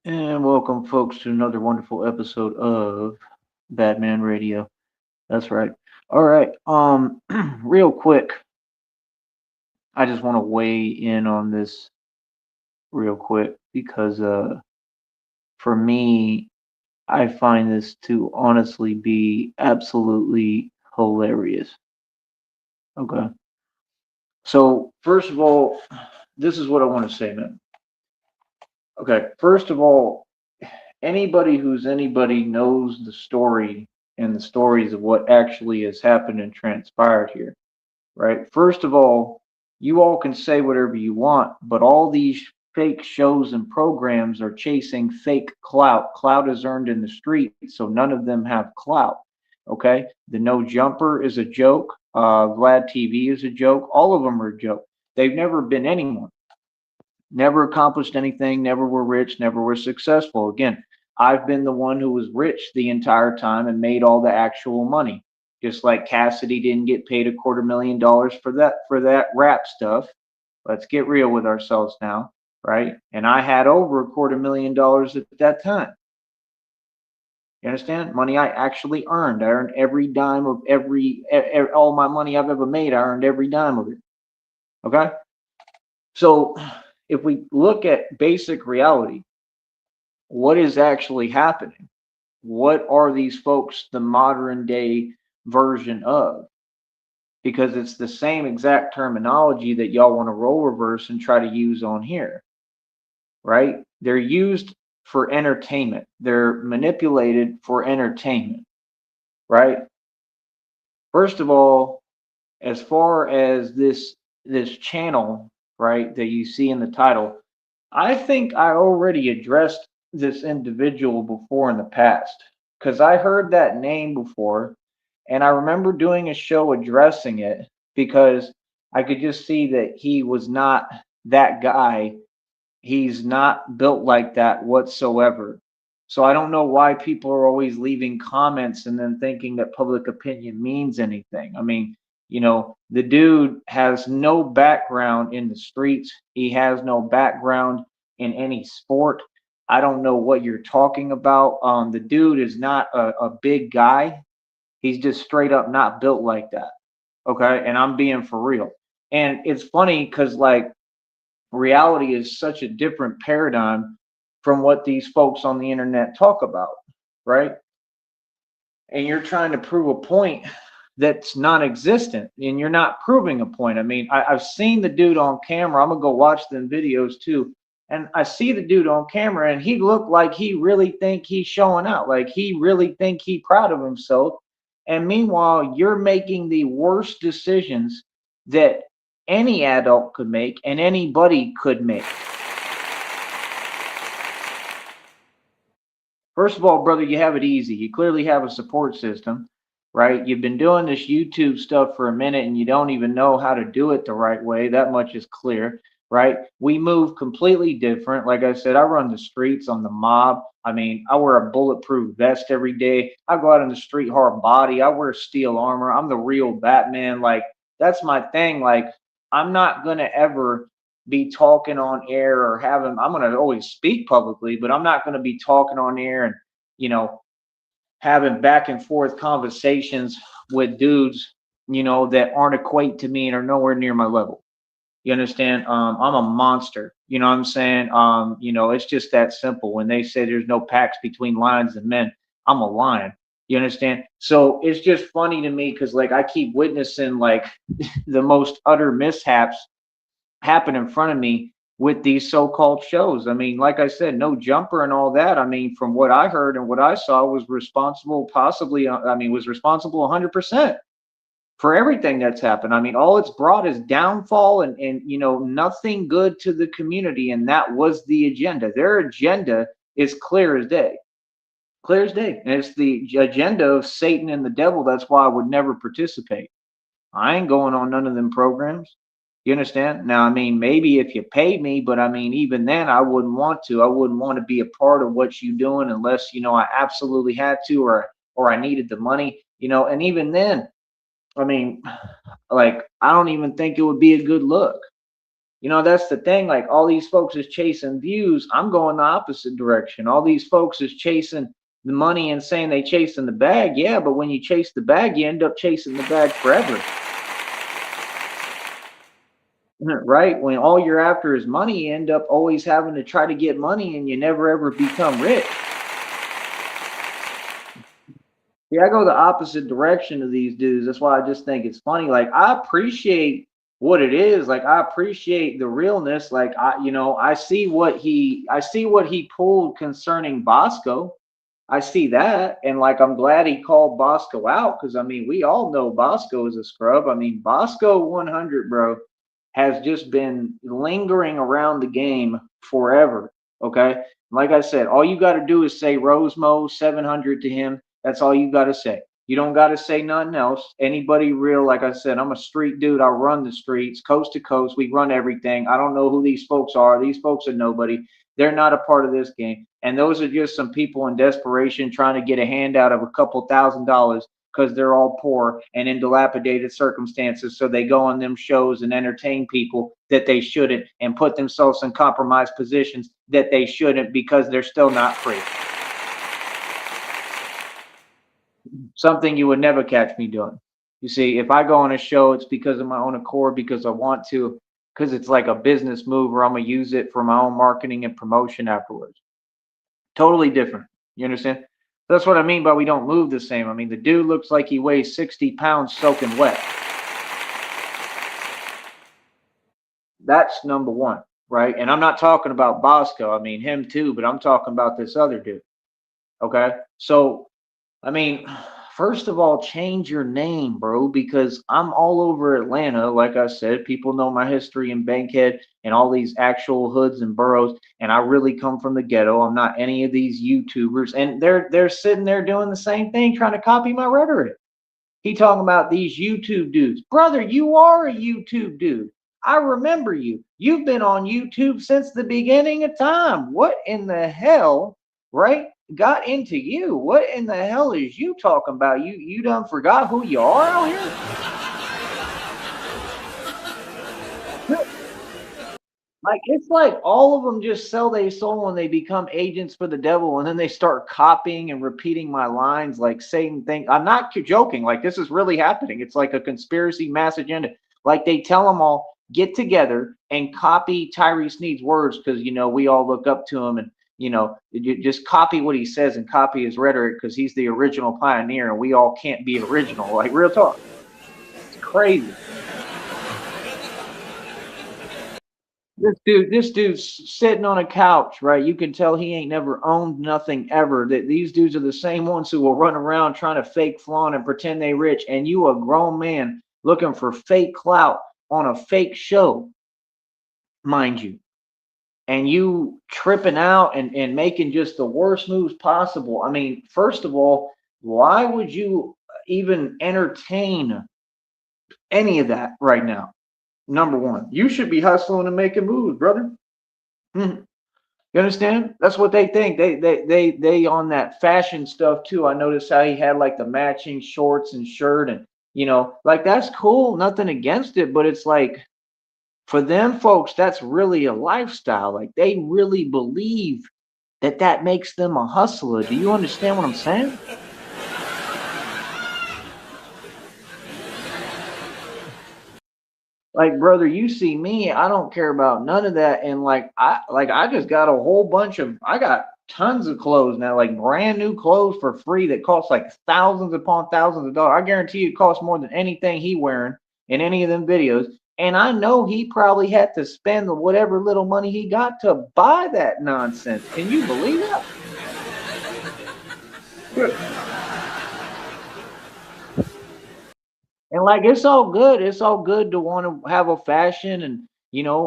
And welcome, folks, to another wonderful episode of Batman Radio. That's right. All right. Real quick, I just want to weigh in on this real quick because, for me, I find this to honestly be absolutely hilarious. Okay. So, first of all, this is what I want to say, man. Okay. First of all, anybody who's anybody knows the story and the stories of what actually has happened and transpired here, right? First of all, you all can say whatever you want, but all these fake shows and programs are chasing fake clout. Clout is earned in the street, so none of them have clout. Okay, the no jumper is a joke. Vlad TV is a joke. All of them are a joke. They've never been anyone, never accomplished anything, never were rich, never were successful. Again, I've been the one who was rich the entire time and made all the actual money. Just like Cassidy didn't get paid $250,000 for that rap stuff. Let's get real with ourselves now, right? And I had over $250,000 at that time. You understand? Money I actually earned. I earned every dime of all my money I've ever made. I earned every dime of it. Okay? So if we look at basic reality, what is actually happening? What are these folks the modern day version of? Because it's the same exact terminology that y'all want to role reverse and try to use on here, right? They're used for entertainment. They're manipulated for entertainment, right? First of all, as far as this channel, right, that you see in the title, I think I already addressed this individual before in the past because I heard that name before and I remember doing a show addressing it because I could just see that he was not that guy. He's not built like that whatsoever. So I don't know why people are always leaving comments and then thinking that public opinion means anything. I mean, the dude has no background in the streets. He has no background in any sport. I don't know what you're talking about. The dude is not a big guy. He's just straight up not built like that. Okay. And I'm being for real. And it's funny because, like, reality is such a different paradigm from what these folks on the internet talk about, right? And you're trying to prove a point that's non-existent, and you're not proving a point. I mean, I've seen the dude on camera. I'm gonna go watch them videos too, and I see the dude on camera, and he looked like he really think he's showing out, like he really think he proud of himself. And meanwhile, you're making the worst decisions that any adult could make and anybody could make. First of all, brother, you have it easy. You clearly have a support system, right? You've been doing this YouTube stuff for a minute and you don't even know how to do it the right way. That much is clear, right? We move completely different. Like I said, I run the streets on the mob. I mean, I wear a bulletproof vest every day. I go out in the street hard body. I wear steel armor. I'm the real Batman. Like, that's my thing. Like, I'm not going to ever be talking on air or having, I'm going to always speak publicly, but I'm not going to be talking on air and, you know, having back and forth conversations with dudes, that aren't equate to me and are nowhere near my level. You understand? I'm a monster. You know what I'm saying? It's just that simple. When they say there's no pacts between lions and men, I'm a lion. You understand? So it's just funny to me because, like, I keep witnessing, like, the most utter mishaps happen in front of me with these so-called shows. I mean, like I said, no jumper and all that. I mean, from what I heard and what I saw, was responsible, possibly. I mean, was responsible 100% for everything that's happened. I mean, all it's brought is downfall and nothing good to the community, and that was the agenda. Their agenda is clear as day. Clear as day. And it's the agenda of Satan and the devil. That's why I would never participate. I ain't going on none of them programs. You understand? Now, I mean, maybe if you paid me, but I mean, even then, I wouldn't want to. I wouldn't want to be a part of what you doing unless I absolutely had to, or I needed the money. And even then, I mean, like, I don't even think it would be a good look. That's the thing. Like all these folks is chasing views. I'm going the opposite direction. All these folks is chasing the money and saying they chasing the bag. Yeah, but when you chase the bag, you end up chasing the bag forever. Right? When all you're after is money, you end up always having to try to get money and you never ever become rich. Yeah, I go the opposite direction of these dudes. That's why I just think it's funny. Like I appreciate what it is. Like I appreciate the realness. Like I see what he pulled concerning Bosco. I see that, and like I'm glad he called Bosco out because I mean we all know Bosco is a scrub. I mean Bosco 100, bro, has just been lingering around the game forever. Okay, like I said, all you got to do is say Rosemo 700 to him. That's all you got to say. You don't got to say nothing else. Anybody real, like I said, I'm a street dude. I run the streets, coast to coast. We run everything. I don't know who these folks are. These folks are nobody. They're not a part of this game. And those are just some people in desperation trying to get a handout of a couple $1,000 because they're all poor and in dilapidated circumstances. So they go on them shows and entertain people that they shouldn't and put themselves in compromised positions that they shouldn't because they're still not free. Something you would never catch me doing. You see, if I go on a show, it's because of my own accord, because I want to, because it's like a business move, or I'm gonna use it for my own marketing and promotion afterwards. Totally different. You understand? That's what I mean by we don't move the same. I mean, the dude looks like he weighs 60 pounds soaking wet. That's number one, right? And I'm not talking about Bosco. I mean, him too, but I'm talking about this other dude. Okay. So I mean, first of all, change your name, bro, because I'm all over Atlanta. Like I said, people know my history in Bankhead and all these actual hoods and boroughs, and I really come from the ghetto. I'm not any of these YouTubers, and they're sitting there doing the same thing, trying to copy my rhetoric. He talking about these YouTube dudes. Brother, you are a YouTube dude. I remember you. You've been on YouTube since the beginning of time. What in the hell, right? Got into you. What in the hell is you talking about? You done forgot who you are out here? Like it's like all of them just sell their soul and they become agents for the devil, and then they start copying and repeating my lines like Satan thing. I'm not joking. Like this is really happening. It's like a conspiracy mass agenda. Like they tell them all get together and copy Tyree Sneed's words because we all look up to him, and you just copy what he says and copy his rhetoric because he's the original pioneer and we all can't be original. Like real talk. It's crazy. This dude's sitting on a couch, right? You can tell he ain't never owned nothing ever. That these dudes are the same ones who will run around trying to fake flaunt and pretend they rich, and you a grown man looking for fake clout on a fake show, mind you, and you tripping out and making just the worst moves possible. I mean, first of all, why would you even entertain any of that right now? Number one, you should be hustling and making moves, brother. Hmm. You understand? That's what they think. They on that fashion stuff too. I noticed how he had like the matching shorts and shirt, and like that's cool. Nothing against it, but it's like for them folks, that's really a lifestyle. Like they really believe that that makes them a hustler. Do you understand what I'm saying? Like, brother, you see me, I don't care about none of that. And like I just got a whole bunch of I got tons of clothes now, like brand new clothes for free that cost like thousands upon thousands of dollars. I guarantee you it costs more than anything he wearing in any of them videos. And I know he probably had to spend whatever little money he got to buy that nonsense. Can you believe that? And like it's all good. It's all good to want to have a fashion and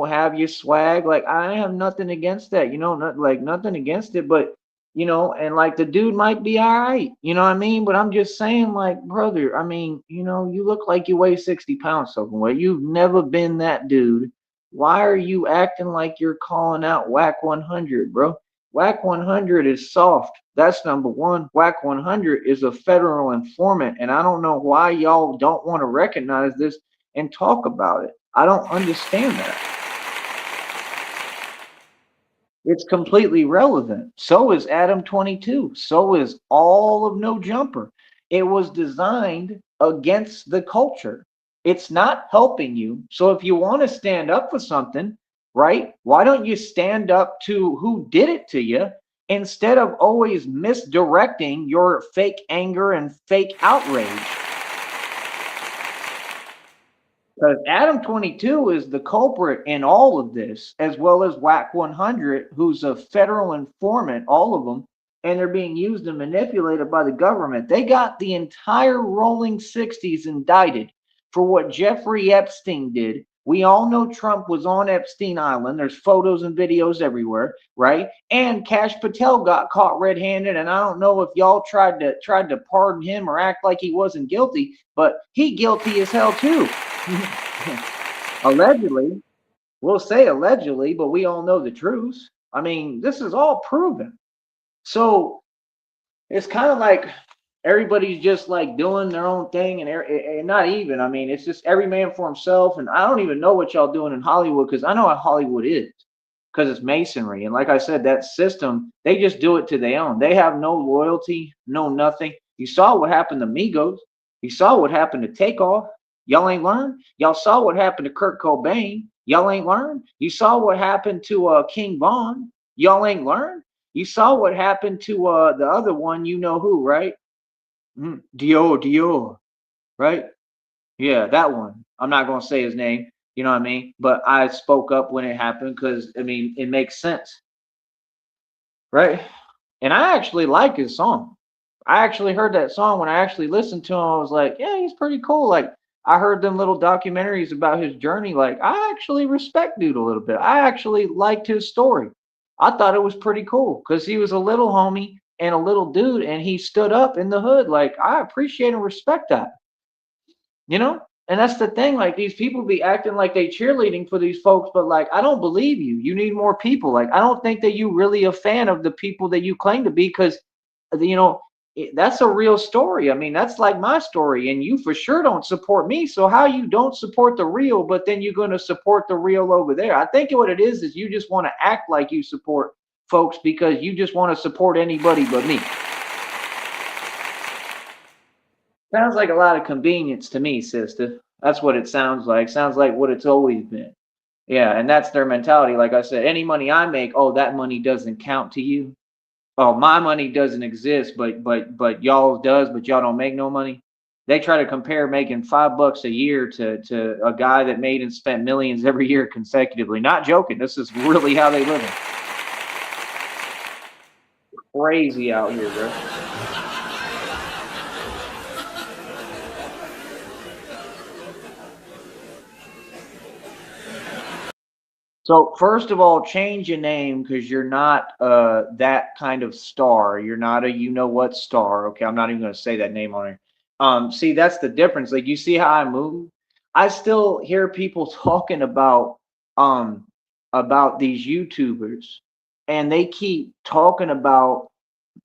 have your swag. Like I have nothing against that. Not like nothing against it, but and like the dude might be all right. You know what I mean? But I'm just saying, like, brother, I mean, you look like you weigh 60 pounds something. Well, you've never been that dude. Why are you acting like you're calling out Whack 100, bro? Whack 100 is soft. That's number one. Whack 100 is a federal informant, and I don't know why y'all don't want to recognize this and talk about it. I don't understand that. It's completely relevant. So is Adam 22. So is all of No Jumper. It was designed against the culture. It's not helping you. So if you want to stand up for something, right, why don't you stand up to who did it to you instead of always misdirecting your fake anger and fake outrage? Because Adam 22 is the culprit in all of this, as well as Whack 100, who's a federal informant, all of them, and they're being used and manipulated by the government. They got the entire rolling 60s indicted for what Jeffrey Epstein did. We all know Trump was on Epstein Island. There's photos and videos everywhere, right? And Cash Patel got caught red-handed, and I don't know if y'all tried to pardon him or act like he wasn't guilty, but he guilty as hell too. Allegedly, we'll say allegedly, but we all know the truth. I mean, this is all proven. So it's kind of like everybody's just like doing their own thing, and not even. I mean, it's just every man for himself. And I don't even know what y'all doing in Hollywood because I know what Hollywood is because it's masonry. And like I said, that system, they just do it to their own. They have no loyalty, no nothing. You saw what happened to Migos. You saw what happened to Takeoff. Y'all ain't learned. Y'all saw what happened to Kurt Cobain. Y'all ain't learned. You saw what happened to King Von. Y'all ain't learned. You saw what happened to the other one. You know who, right? Dior, right? Yeah, that one. I'm not gonna say his name. You know what I mean? But I spoke up when it happened because I mean it makes sense, right? And I actually like his song. I actually heard that song when I actually listened to him. I was like, yeah, he's pretty cool. Like I heard them little documentaries about his journey. Like I actually respect dude a little bit. I actually liked his story. I thought it was pretty cool because he was a little homie and a little dude, and he stood up in the hood. Like I appreciate and respect that. You know? And that's the thing, like these people be acting like they cheerleading for these folks, but like I don't believe you. You need more people. Like I don't think that you really a fan of the people that you claim to be because you know that's a real story. I mean, that's like my story, and you for sure don't support me. So how you don't support the real, but then you're gonna support the real over there? I think what it is you just want to act like you support folks because you just want to support anybody but me. Sounds like a lot of convenience to me, sister. That's what it sounds like. Sounds like what it's always been. Yeah, and that's their mentality. Like I said, any money I make, oh, that money doesn't count to you. Oh, my money doesn't exist, but y'all does, but y'all don't make no money. They try to compare making $5 a year to a guy that made and spent millions every year consecutively. Not joking. This is really how they live. Crazy out here, bro. So first of all, change your name because you're not that kind of star. You're not a you know what star. Okay, I'm not even gonna say that name on here. See, that's the difference. Like you see how I move? I still hear people talking um about these YouTubers, and they keep talking about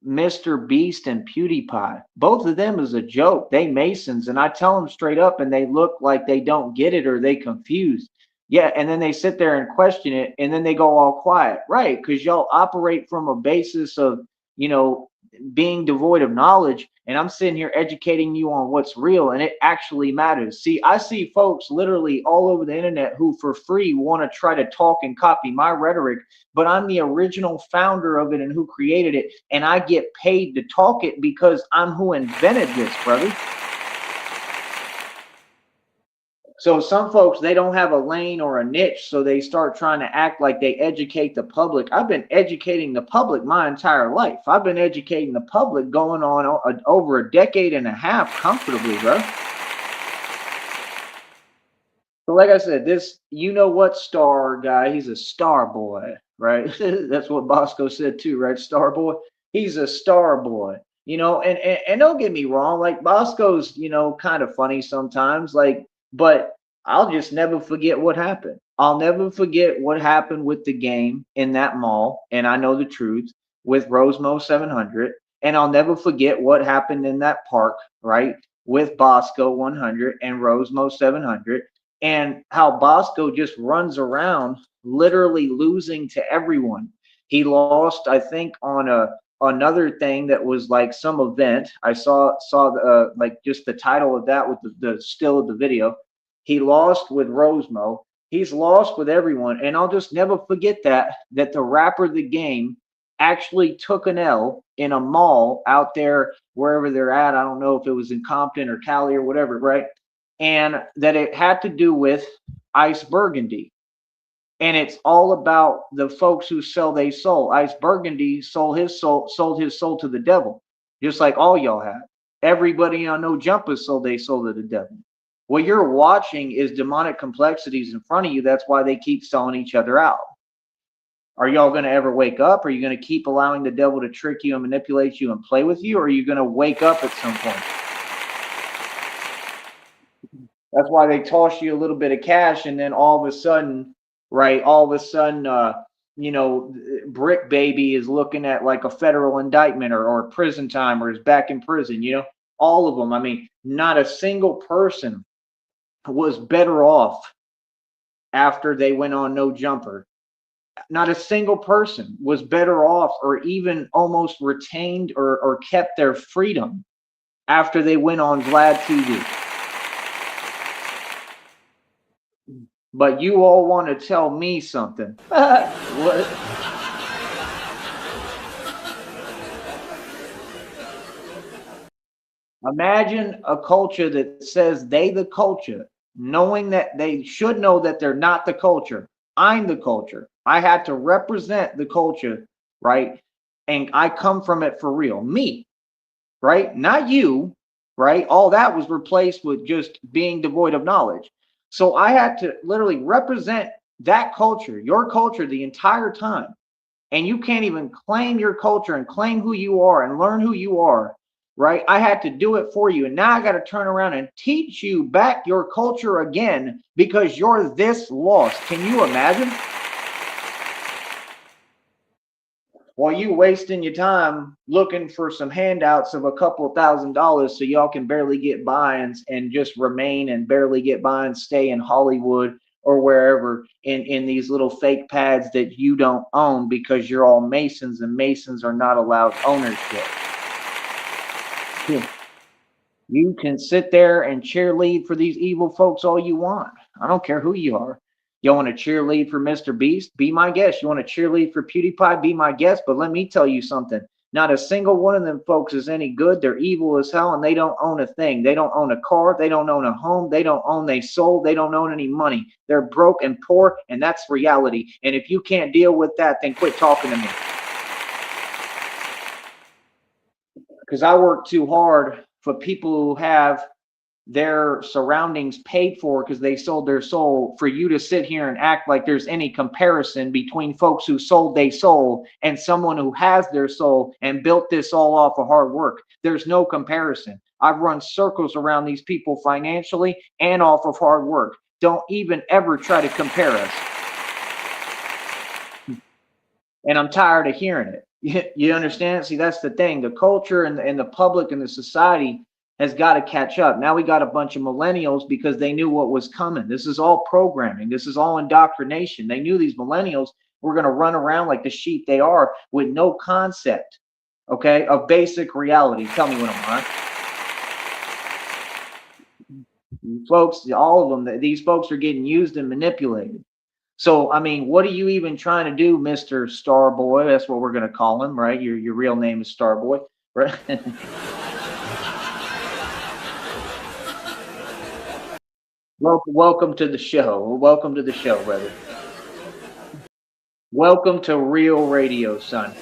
Mr. Beast and PewDiePie. Both of them is a joke. They Masons, and I tell them straight up, and they look like they don't get it or they confused. Yeah, and then they sit there and question it, and then they go all quiet, right? Because y'all operate from a basis of, you know, being devoid of knowledge, and I'm sitting here educating you on what's real, and it actually matters. See, I see folks literally all over the internet who, for free, want to try to talk and copy my rhetoric, but I'm the original founder of it and who created it, and I get paid to talk it because I'm who invented this, brother. So some folks they don't have a lane or a niche, so they start trying to act like they educate the public. I've been educating the public my entire life. I've been educating the public going on over a decade and a half comfortably, bro. So like I said, this you know what star guy, he's a star boy, right? That's what Bosco said too, right? Star boy. He's a star boy. You know, and don't get me wrong, like Bosco's, you know, kind of funny sometimes, like, but I'll just never forget what happened. I'll never forget what happened with the game in that mall, and I know the truth with Rosemo 700, and I'll never forget what happened in that park, right? With Bosco 100 and Rosemo 700 and how Bosco just runs around literally losing to everyone. He lost, I think, on another thing that was like some event. I saw the, like just the title of that with the still of the video. He lost with Rosemo. He's lost with everyone, and I'll just never forget that the rapper of the game actually took an L in a mall out there wherever they're at. I don't know if it was in Compton or Cali or whatever, right? And that it had to do with Ice Burgundy. And it's all about the folks who sell their soul. Ice Burgundy sold his soul to the devil, just like all y'all have. Everybody on No Jumper sold their soul to the devil. What you're watching is demonic complexities in front of you. That's why they keep selling each other out. Are y'all going to ever wake up? Are you going to keep allowing the devil to trick you and manipulate you and play with you? Or are you going to wake up at some point? That's why they toss you a little bit of cash, and then all of a sudden, right? All of a sudden, you know, Brick Baby is looking at like a federal indictment or prison time, or is back in prison. You know, all of them. I mean, not a single person was better off after they went on No Jumper. Not a single person was better off, or even almost retained or kept their freedom after they went on Vlad TV. But you all want to tell me something. What? Imagine a culture that says they the culture, knowing that they should know that they're not the culture. I'm the culture. I had to represent the culture, right? And I come from it for real. Me, right? Not you, right? All that was replaced with just being devoid of knowledge. So I had to literally represent that culture, your culture, the entire time. And you can't even claim your culture and claim who you are and learn who you are, right? I had to do it for you. And now I got to turn around and teach you back your culture again because you're this lost. Can you imagine? While you wasting your time looking for some handouts of a couple $1,000 so y'all can barely get by and just remain and barely get by and stay in Hollywood or wherever in these little fake pads that you don't own because you're all Masons, and Masons are not allowed ownership. You can sit there and cheerlead for these evil folks all you want. I don't care who you are. You want to cheerlead for Mr. Beast? Be my guest. You want to cheerlead for PewDiePie? Be my guest. But let me tell you something. Not a single one of them folks is any good. They're evil as hell, and they don't own a thing. They don't own a car. They don't own a home. They don't own their soul. They don't own any money. They're broke and poor, and that's reality. And if you can't deal with that, then quit talking to me. Because I work too hard for people who have their surroundings paid for because they sold their soul, for you to sit here and act like there's any comparison between folks who sold their soul and someone who has their soul and built this all off of hard work. There's no comparison. I've run circles around these people financially and off of hard work. Don't even ever try to compare us. And I'm tired of hearing it. You understand? See, that's the thing. The culture and the public and the society has got to catch up. Now we got a bunch of millennials because they knew what was coming. This is all programming. This is all indoctrination. They knew these millennials were going to run around like the sheep they are with no concept, okay, of basic reality. Tell me what I'm on. Folks, all of them, these folks are getting used and manipulated. So, I mean, what are you even trying to do, Mr. Starboy? That's what we're going to call him, right? Your real name is Starboy, right? Welcome to the show. Welcome to the show, brother. Welcome to real radio, son.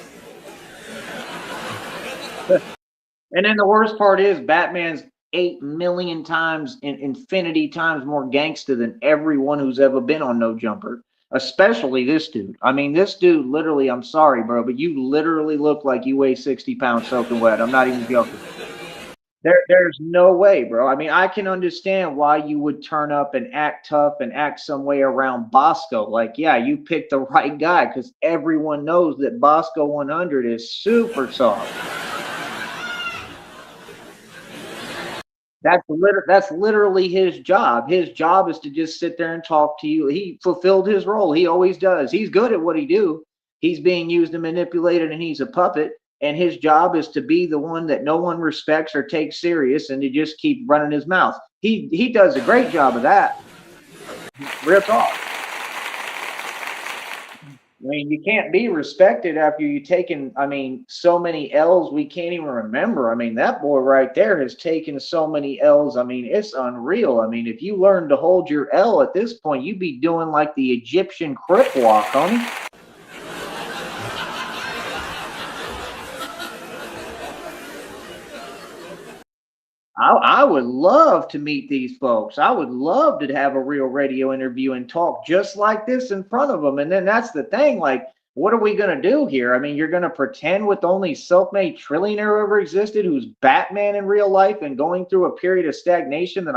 And then the worst part is Batman's 8 million times, infinity times more gangster than everyone who's ever been on No Jumper, especially this dude. I mean, this dude literally, I'm sorry, bro, but you literally look like you weigh 60 pounds soaking wet. I'm not even joking. There's no way, bro. I mean, I can understand why you would turn up and act tough and act some way around Bosco. Like, yeah, you picked the right guy because everyone knows that Boscoe100 is super soft. That's literally his job. His job is to just sit there and talk to you. He fulfilled his role. He always does. He's good at what he do. He's being used and manipulated, and he's a puppet. And his job is to be the one that no one respects or takes serious, and to just keep running his mouth. He does a great job of that. Real talk. I mean, you can't be respected after you taken, I mean, so many L's we can't even remember. I mean, that boy right there has taken so many L's. I mean, it's unreal. I mean, if you learn to hold your L at this point, you'd be doing like the Egyptian crip walk, homie. I would love to meet these folks. I would love to have a real radio interview and talk just like this in front of them. And then that's the thing, like, what are we going to do here? I mean, you're going to pretend with the only self-made trillionaire ever existed who's Batman in real life and going through a period of stagnation that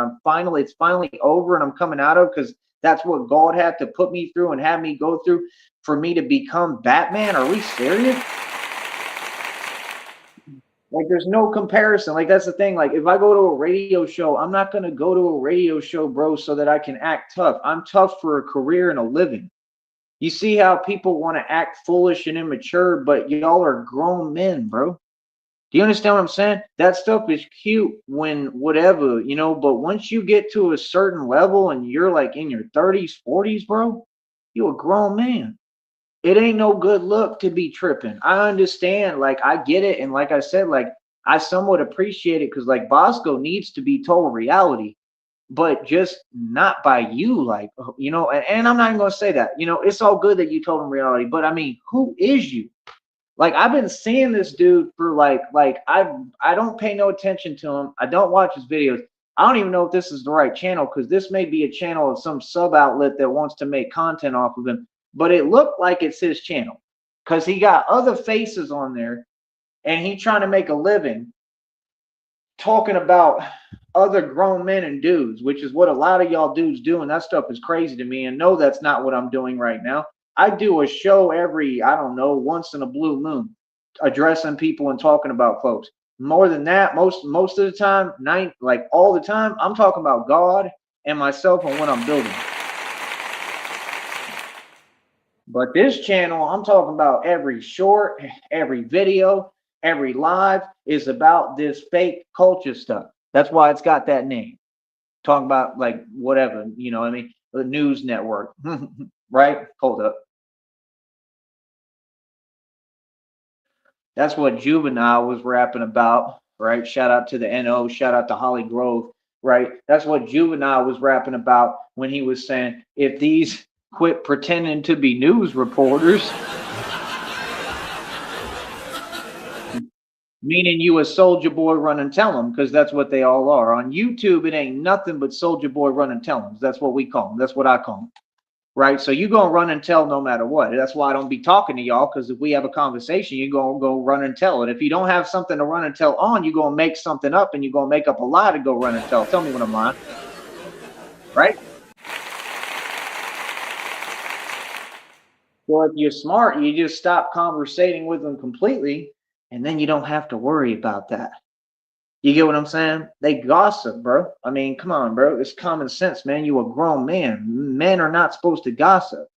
it's finally over and I'm coming out of because that's what God had to put me through and have me go through for me to become Batman. Are we serious? Like, there's no comparison. Like, that's the thing. Like, if I go to a radio show, I'm not going to go to a radio show, bro, so that I can act tough. I'm tough for a career and a living. You see how people want to act foolish and immature, but y'all are grown men, bro. Do you understand what I'm saying? That stuff is cute when whatever, but once you get to a certain level and you're like in your 30s, 40s, bro, you a grown man. It ain't no good look to be tripping. I understand, like, I get it, and like I said, like, I somewhat appreciate it because like Bosco needs to be told reality, but just not by you, like, and I'm not even gonna say that. It's all good that you told him reality, but I mean, who is you? Like, I've been seeing this dude for I don't pay no attention to him. I don't watch his videos. I don't even know if this is the right channel because this may be a channel of some sub outlet that wants to make content off of him. But it looked like it's his channel because he got other faces on there and he trying to make a living talking about other grown men and dudes, which is what a lot of y'all dudes do. And that stuff is crazy to me. And no, that's not what I'm doing right now. I do a show every, I don't know, once in a blue moon, addressing people and talking about folks. More than that, most of the time, like all the time, I'm talking about God and myself and what I'm building. But this channel, I'm talking about every short, every video, every live is about this fake culture stuff. That's why it's got that name. Talking about like whatever, I mean, the news network, right? Hold up. That's what Juvenile was rapping about, right? Shout out to the NO, shout out to Holly Grove, right? That's what Juvenile was rapping about when he was saying, if these quit pretending to be news reporters, meaning you a soldier boy run and tell them, because that's what they all are. On YouTube, it ain't nothing but soldier boy run and tell them. That's what we call them. That's what I call them. Right? So you gonna run and tell no matter what. That's why I don't be talking to y'all, because if we have a conversation, you gonna go run and tell. And if you don't have something to run and tell on, you gonna make something up and you gonna make up a lie to go run and tell. Tell me when I'm lying. Right? So if you're smart, you just stop conversating with them completely, and then you don't have to worry about that. You get what I'm saying? They gossip, bro. I mean, come on, bro. It's common sense, man. You a grown man. Men are not supposed to gossip.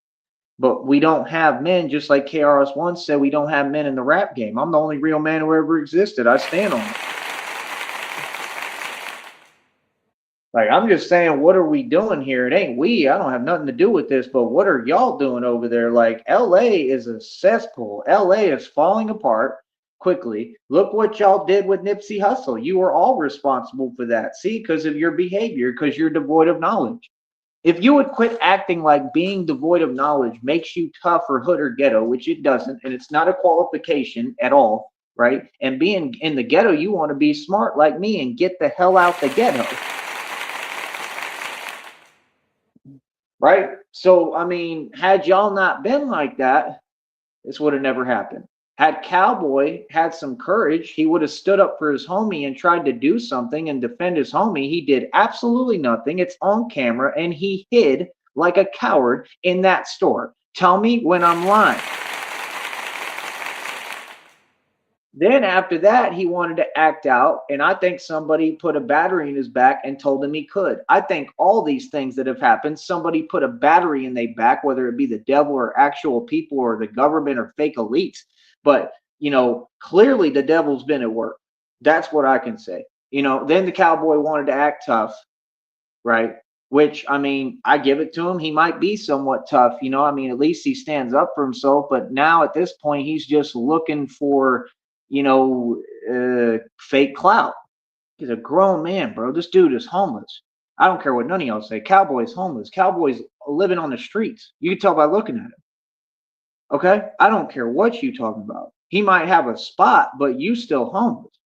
But we don't have men, just like KRS-One said, we don't have men in the rap game. I'm the only real man who ever existed. I stand on it. Like, I'm just saying, what are we doing here? It ain't we. I don't have nothing to do with this, but what are y'all doing over there? Like, LA is a cesspool. LA is falling apart quickly. Look what y'all did with Nipsey Hussle. You were all responsible for that. See, because of your behavior, because you're devoid of knowledge. If you would quit acting like being devoid of knowledge makes you tough or hood or ghetto, which it doesn't, and it's not a qualification at all, right? And being in the ghetto, you want to be smart like me and get the hell out the ghetto. Right? So, I mean, had y'all not been like that, this would have never happened. Had Cowboy had some courage, he would have stood up for his homie and tried to do something and defend his homie. He did absolutely nothing. It's on camera, and he hid like a coward in that store. Tell me when I'm lying. Then after that, he wanted to act out, and I think somebody put a battery in his back and told him he could. I think all these things that have happened, somebody put a battery in their back, whether it be the devil or actual people or the government or fake elites. But clearly the devil's been at work. That's what I can say. Then the cowboy wanted to act tough, right? Which, I mean, I give it to him. He might be somewhat tough, I mean, at least he stands up for himself. But now at this point, he's just looking for, fake clout. He's a grown man, bro. This dude is homeless. I don't care what none of y'all say. Cowboy's homeless. Cowboy's living on the streets. You can tell by looking at him. Okay? I don't care what you talking about. He might have a spot, but you still homeless.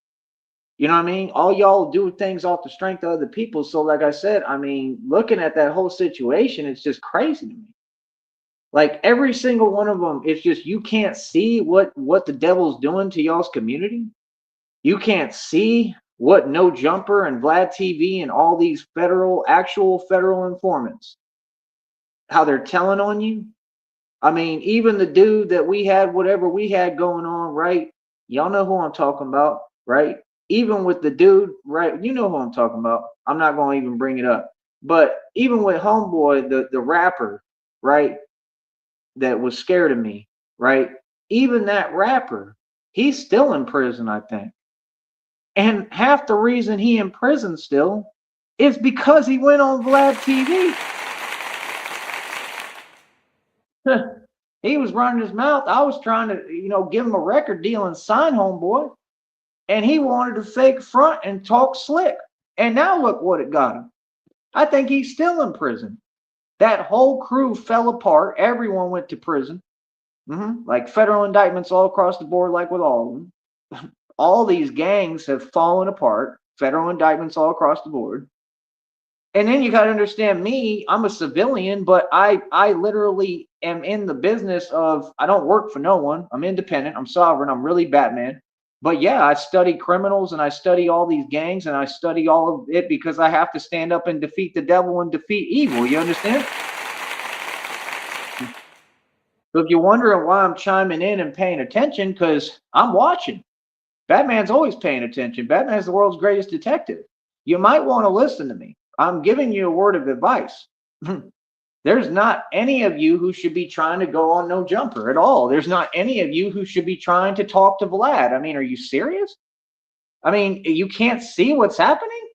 You know what I mean? All y'all do things off the strength of other people. So, like I said, I mean, looking at that whole situation, it's just crazy to me. Like every single one of them, it's just you can't see what the devil's doing to y'all's community. You can't see what No Jumper and Vlad TV and all these actual federal informants, how they're telling on you. I mean, even the dude that we had, whatever we had going on, right? Y'all know who I'm talking about, right? Even with the dude, right? You know who I'm talking about. I'm not going to even bring it up. But even with Homeboy, the rapper, right? That was scared of me, right? Even that rapper, he's still in prison, I think. And half the reason he in prison still is because he went on Vlad TV. He was running his mouth. I was trying to, give him a record deal and sign Homeboy. And he wanted to fake front and talk slick. And now look what it got him. I think he's still in prison. That whole crew fell apart. Everyone went to prison. Like federal indictments all across the board, like with all of them. All these gangs have fallen apart. Federal indictments all across the board. And then you got to understand me, I'm a civilian, but I literally am in the business of, I don't work for no one. I'm independent. I'm sovereign. I'm really Batman. But yeah, I study criminals and I study all these gangs and I study all of it because I have to stand up and defeat the devil and defeat evil. You understand? So if you're wondering why I'm chiming in and paying attention, because I'm watching. Batman's always paying attention. Batman's the world's greatest detective. You might want to listen to me. I'm giving you a word of advice. There's not any of you who should be trying to go on No Jumper at all. There's not any of you who should be trying to talk to Vlad. I mean, are you serious? I mean, you can't see what's happening?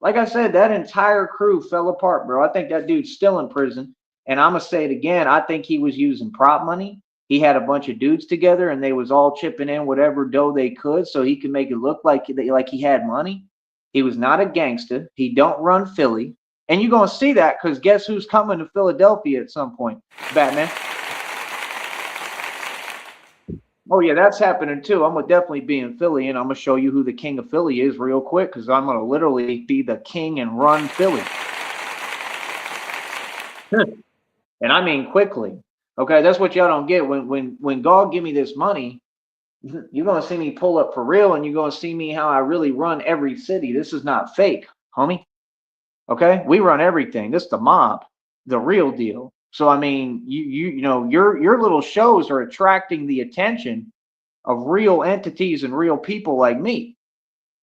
Like I said, that entire crew fell apart, bro. I think that dude's still in prison. And I'm going to say it again. I think he was using prop money. He had a bunch of dudes together and they was all chipping in whatever dough they could so he could make it look like he had money. He was not a gangster. He don't run Philly. And you're going to see that because guess who's coming to Philadelphia at some point? Batman. Oh, yeah, that's happening too. I'm going to definitely be in Philly and I'm going to show you who the king of Philly is real quick because I'm going to literally be the king and run Philly. And I mean quickly. Okay, that's what y'all don't get. When God give me this money, you're going to see me pull up for real and you're going to see me how I really run every city. This is not fake, homie. Okay, we run everything. This is the mob, the real deal. So I mean, your little shows are attracting the attention of real entities and real people like me.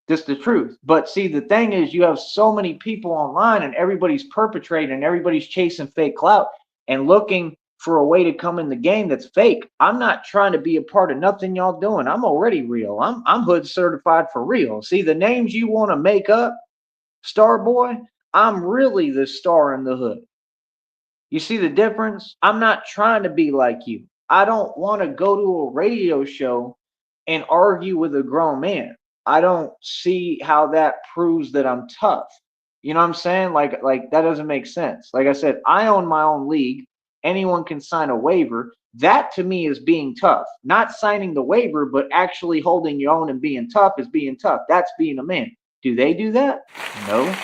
That's the truth. But see, the thing is, you have so many people online, and everybody's perpetrating, and everybody's chasing fake clout and looking for a way to come in the game that's fake. I'm not trying to be a part of nothing y'all doing. I'm already real. I'm hood certified for real. See, the names you want to make up, Star Boy, I'm really the star in the hood. You see the difference? I'm not trying to be like you. I don't want to go to a radio show and argue with a grown man. I don't see how that proves that I'm tough. You know what I'm saying? Like that doesn't make sense. Like I said, I own my own league. Anyone can sign a waiver. That to me is being tough. Not signing the waiver, but actually holding your own and being tough is being tough. That's being a man. Do they do that? No.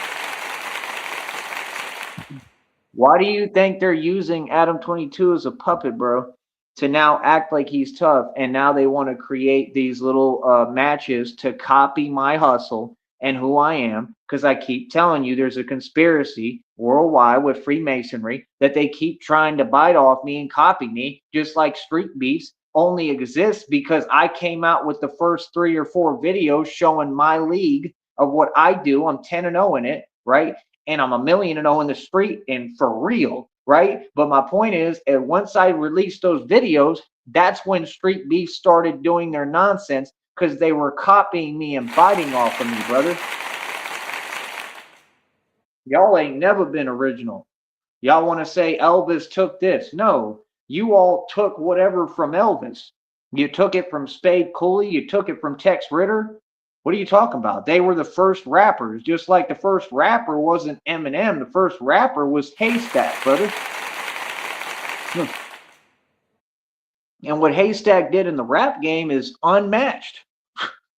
Why do you think they're using Adam 22 as a puppet, bro, to now act like he's tough? And now they want to create these little matches to copy my hustle and who I am. Because I keep telling you there's a conspiracy worldwide with Freemasonry that they keep trying to bite off me and copy me, just like Street Beefs only exists because I came out with the first 3 or 4 videos showing my league of what I do. I'm 10-0 in it, right? And I'm 1,000,000-0 in the street, and for real, right? But my point is, and once I released those videos, that's when Street Beef started doing their nonsense because they were copying me and biting off of me, brother. Y'all ain't never been original. Y'all want to say Elvis took this. No, you all took whatever from Elvis. You took it from Spade Cooley. You took it from Tex Ritter. What are you talking about? They were the first rappers, just like the first rapper wasn't Eminem. The first rapper was Haystack, brother. And what Haystack did in the rap game is unmatched.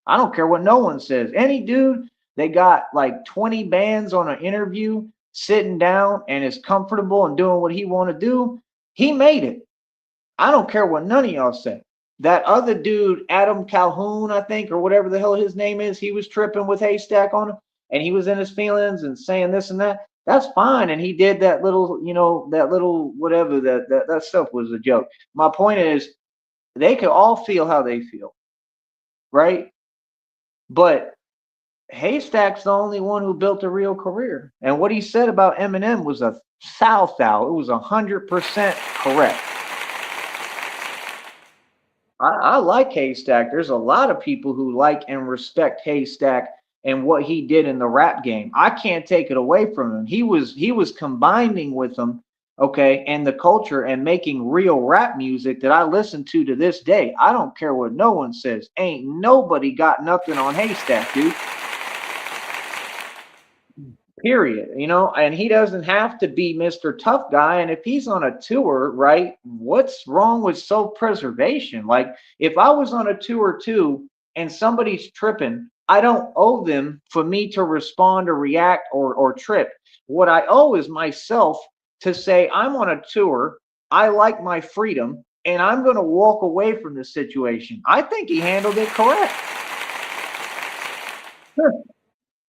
I don't care what no one says. Any dude that got like 20 bands on an interview, sitting down and is comfortable and doing what he want to do, he made it. I don't care what none of y'all say. That other dude, Adam Calhoun, I think, or whatever the hell his name is, he was tripping with Haystack on him, and he was in his feelings and saying this and that. That's fine. And he did that little, that little whatever, that stuff was a joke. My point is, they could all feel how they feel, right? But Haystack's the only one who built a real career. And what he said about Eminem was a south out. It was 100% correct. I like Haystack. There's a lot of people who like and respect Haystack and what he did in the rap game. I can't take it away from him. He was combining with them, okay, and the culture and making real rap music that I listen to this day. I don't care what no one says. Ain't nobody got nothing on Haystack, dude. Period. And he doesn't have to be Mr. Tough Guy. And if he's on a tour, right, what's wrong with self-preservation? Like, if I was on a tour too and somebody's tripping, I don't owe them for me to respond or react or trip. What I owe is myself to say, I'm on a tour, I like my freedom, and I'm going to walk away from this situation. I think he handled it correct. Sure.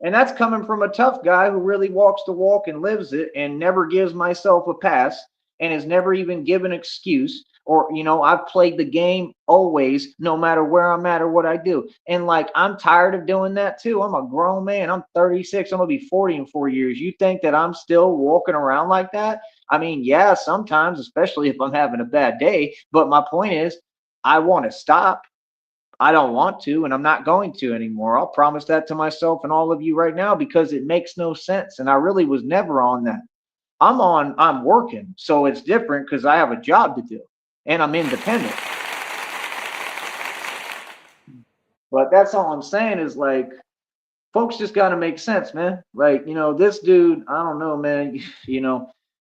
And that's coming from a tough guy who really walks the walk and lives it and never gives myself a pass and has never even given an excuse. Or, I've played the game always, no matter where I'm at or what I do. And like, I'm tired of doing that too. I'm a grown man. I'm 36. I'm going to be 40 in 4 years. You think that I'm still walking around like that? I mean, yeah, sometimes, especially if I'm having a bad day. But my point is, I want to stop. I don't want to, and I'm not going to anymore. I'll promise that to myself and all of you right now because it makes no sense. And I really was never on that. I'm working. So it's different because I have a job to do and I'm independent. But that's all I'm saying is like, folks just got to make sense, man. Like, this dude, I don't know, man.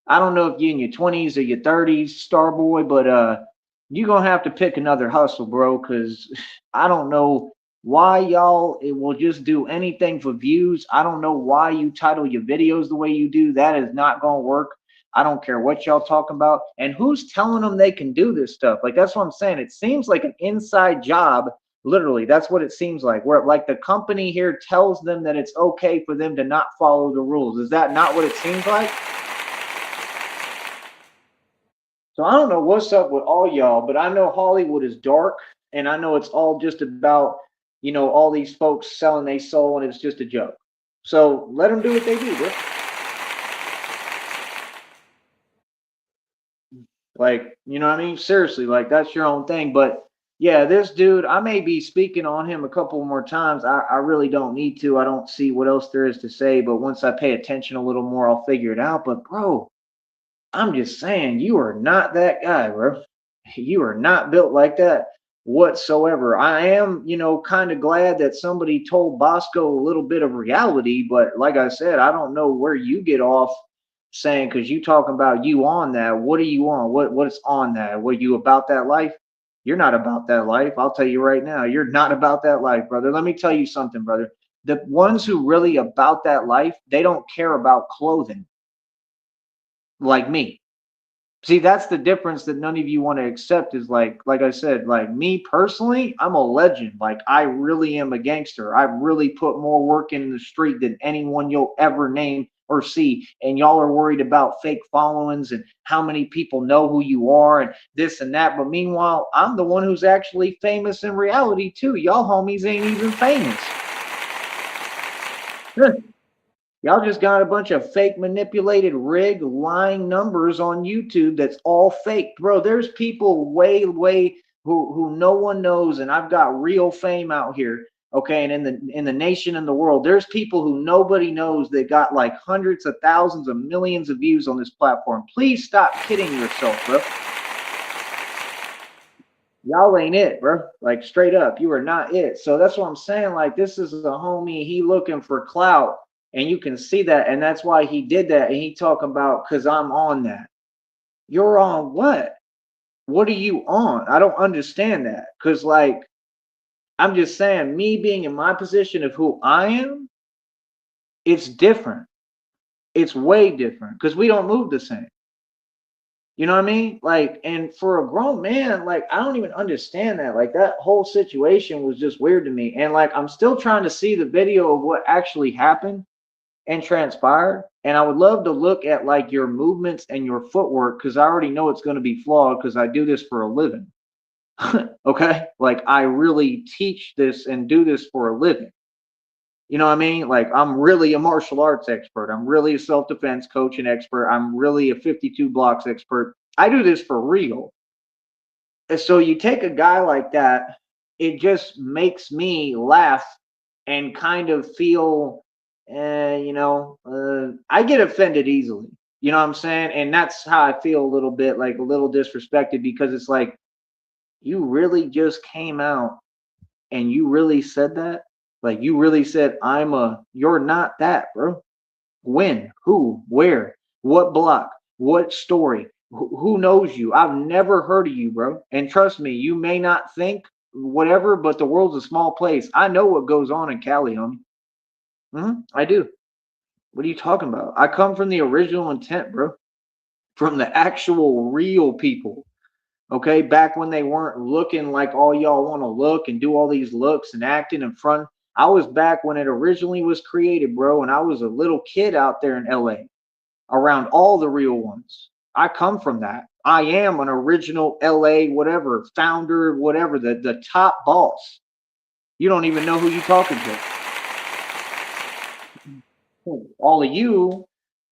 I don't know if you're in your 20s or your 30s, Starboy, but you're going to have to pick another hustle, bro, because I don't know why y'all it will just do anything for views. I don't know why you title your videos the way you do. That is not going to work. I don't care what y'all talking about. And who's telling them they can do this stuff? Like, that's what I'm saying. It seems like an inside job. Literally, that's what it seems like. Where like the company here tells them that it's okay for them to not follow the rules. Is that not what it seems like? So I don't know what's up with all y'all, but I know Hollywood is dark, and I know it's all just about, all these folks selling their soul, and it's just a joke. So let them do what they do, bro. Like, you know what I mean? Seriously, like that's your own thing. But yeah, this dude, I may be speaking on him a couple more times. I really don't need to. I don't see what else there is to say. But once I pay attention a little more, I'll figure it out. But bro, I'm just saying, you are not that guy, bro. You are not built like that whatsoever. I am, kind of glad that somebody told Bosco a little bit of reality, but like I said, I don't know where you get off saying because you talking about you on that. What are you on? What's on that? Were you about that life? You're not about that life. I'll tell you right now, you're not about that life, brother. Let me tell you something, brother. The ones who really about that life, they don't care about clothing like me. See, that's the difference that none of you want to accept is like I said, like me personally, I'm a legend. Like I really am a gangster. I really put more work in the street than anyone you'll ever name or see, and y'all are worried about fake followings and how many people know who you are and this and that. But meanwhile, I'm the one who's actually famous in reality too. Y'all homies ain't even famous. Y'all just got a bunch of fake, manipulated, rigged, lying numbers on YouTube that's all fake. Bro, there's people way who no one knows, and I've got real fame out here. Okay, and in the nation and the world, there's people who nobody knows that got like hundreds of thousands of millions of views on this platform. Please stop kidding yourself, bro. Y'all ain't it, bro. Like straight up, you are not it. So that's what I'm saying. Like this is a homie. He looking for clout, and you can see that, and that's why he did that. And he talking about because I'm on that. You're on what? What are you on? I don't understand that. Because like I'm just saying, me being in my position of who I am, it's different. It's way different because we don't move the same. You know what I mean? Like, and for a grown man, like, I don't even understand that. Like, that whole situation was just weird to me. And like, I'm still trying to see the video of what actually happened and transpired. And I would love to look at like your movements and your footwork because I already know it's going to be flawed because I do this for a living. Okay. Like, I really teach this and do this for a living. You know what I mean? Like, I'm really a martial arts expert. I'm really a self-defense coach and expert. I'm really a 52 blocks expert. I do this for real. And so you take a guy like that, it just makes me laugh and kind of feel, I get offended easily. You know what I'm saying? And that's how I feel a little bit, like a little disrespected because it's like, you really just came out and you really said that? Like you really said, you're not that, bro. When? Who? Where? What block? What story? Who knows you? I've never heard of you, bro. And trust me, you may not think whatever, but the world's a small place. I know what goes on in Cali, homie. I do. What are you talking about? I come from the original intent, bro. From the actual real people. Okay, back when they weren't looking like all y'all want to look and do all these looks and acting in front. I was back when it originally was created, bro, and I was a little kid out there in LA around all the real ones. I come from that. I am an original LA whatever, founder, whatever, the top boss. You don't even know who you talking to. All of you,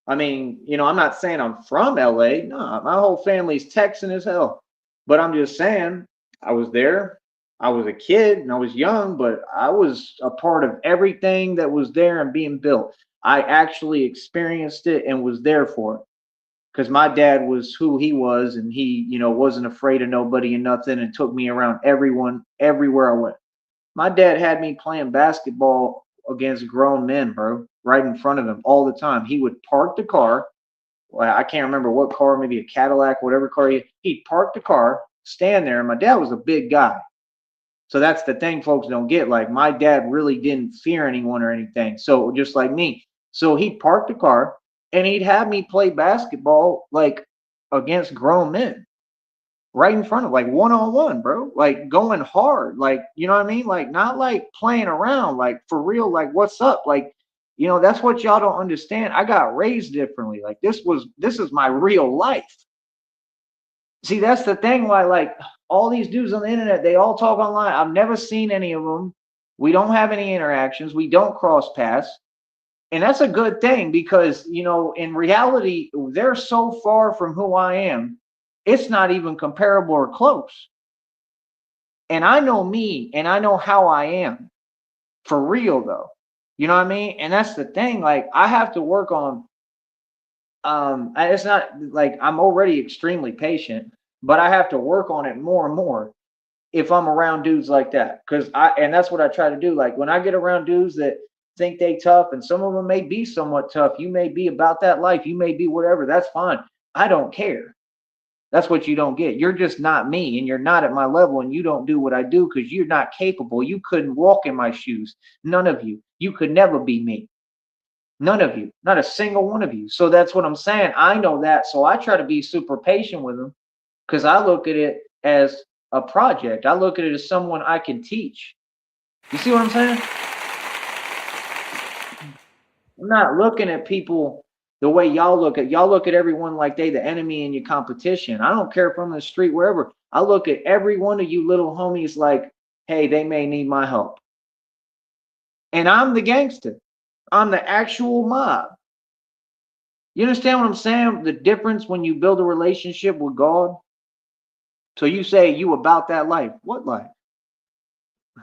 I mean, I'm not saying I'm from LA. No, my whole family's Texan as hell. But I'm just saying, I was there. I was a kid and I was young, but I was a part of everything that was there and being built. I actually experienced it and was there for it. Because my dad was who he was and he, wasn't afraid of nobody and nothing and took me around everyone, everywhere I went. My dad had me playing basketball against grown men, bro, right in front of him all the time. He would park the car. Well, I can't remember what car, maybe a Cadillac, whatever car he'd park the car, stand there. And my dad was a big guy. So that's the thing folks don't get. Like my dad really didn't fear anyone or anything. So just like me. So he'd park the car and he'd have me play basketball like against grown men right in front of like one-on-one, bro, like going hard, like you know what I mean, like not like playing around, like for real, like what's up, like that's what y'all don't understand. I got raised differently. Like this is my real life. See, that's the thing why like all these dudes on the internet, they all talk online. I've never seen any of them. We don't have any interactions. We don't cross paths. And that's a good thing because, in reality, they're so far from who I am. It's not even comparable or close. And I know me and I know how I am for real though. You know what I mean? And that's the thing. Like I have to work on it's not like I'm already extremely patient, but I have to work on it more and more if I'm around dudes like that. And that's what I try to do. Like when I get around dudes that think they tough, and some of them may be somewhat tough, you may be about that life, you may be whatever, that's fine. I don't care. That's what you don't get. You're just not me, and you're not at my level, and you don't do what I do because you're not capable. You couldn't walk in my shoes. None of you. You could never be me. None of you. Not a single one of you. So that's what I'm saying. I know that. So I try to be super patient with them because I look at it as a project. I look at it as someone I can teach. You see what I'm saying? I'm not looking at people The way y'all look at everyone like they the enemy and your competition. I don't care if I'm in the street, wherever. I look at every one of you little homies like, hey, they may need my help. And I'm the gangster. I'm the actual mob. You understand what I'm saying? The difference when you build a relationship with God. So you say you about that life. What life?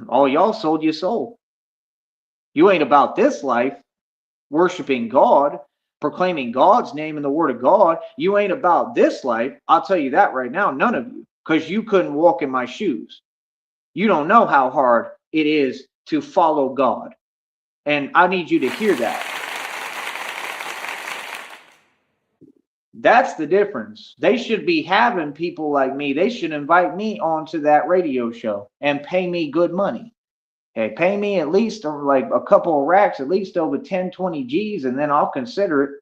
Oh, y'all sold your soul. You ain't about this life, worshiping God, proclaiming God's name in the word of God. You ain't about this life. I'll tell you that right now, none of you, because you couldn't walk in my shoes. You don't know how hard it is to follow God. And I need you to hear that. That's the difference. They should be having people like me. They should invite me onto that radio show and pay me good money. Hey, pay me at least like a couple of racks, at least over 10, 20 G's, and then I'll consider it.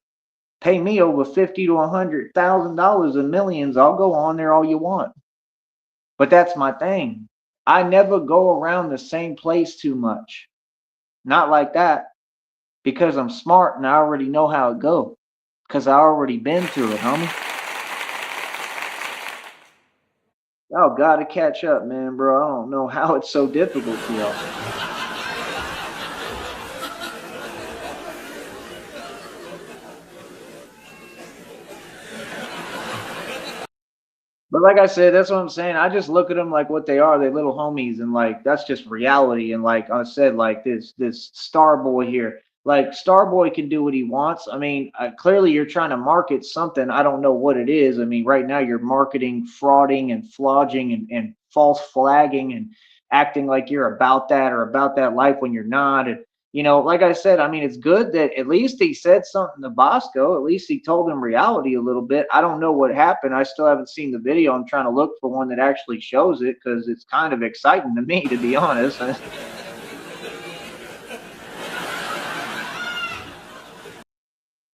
Pay me over 50 to $100,000 and millions. I'll go on there all you want. But that's my thing. I never go around the same place too much. Not like that. Because I'm smart and I already know how it goes. Because I already been through it, homie. Y'all gotta catch up, man, bro. I don't know how it's so difficult for y'all. But like I said, that's what I'm saying. I just look at them like what they are. They little homies, and like that's just reality. And like I said, like this Star Boy here, like Star Boy can do what he wants. I mean, clearly you're trying to market something. I don't know what it is. I mean, right now you're marketing, frauding, and flogging, and false flagging, and acting like you're about that or about that life when you're not. And like I said, I mean, it's good that at least he said something to Bosco. At least he told him reality a little bit. I don't know what happened. I still haven't seen the video. I'm trying to look for one that actually shows it because it's kind of exciting to me, to be honest.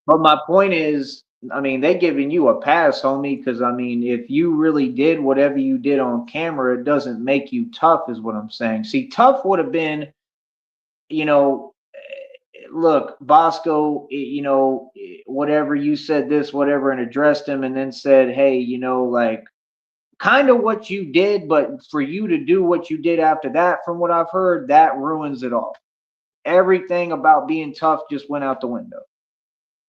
But my point is, I mean, they giving you a pass, homie, because I mean, if you really did whatever you did on camera, it doesn't make you tough, is what I'm saying. See, tough would have been, you know, look, Bosco, whatever you said this, whatever, and addressed him and then said, hey, like kind of what you did, but for you to do what you did after that, from what I've heard, that ruins it all. Everything about being tough just went out the window.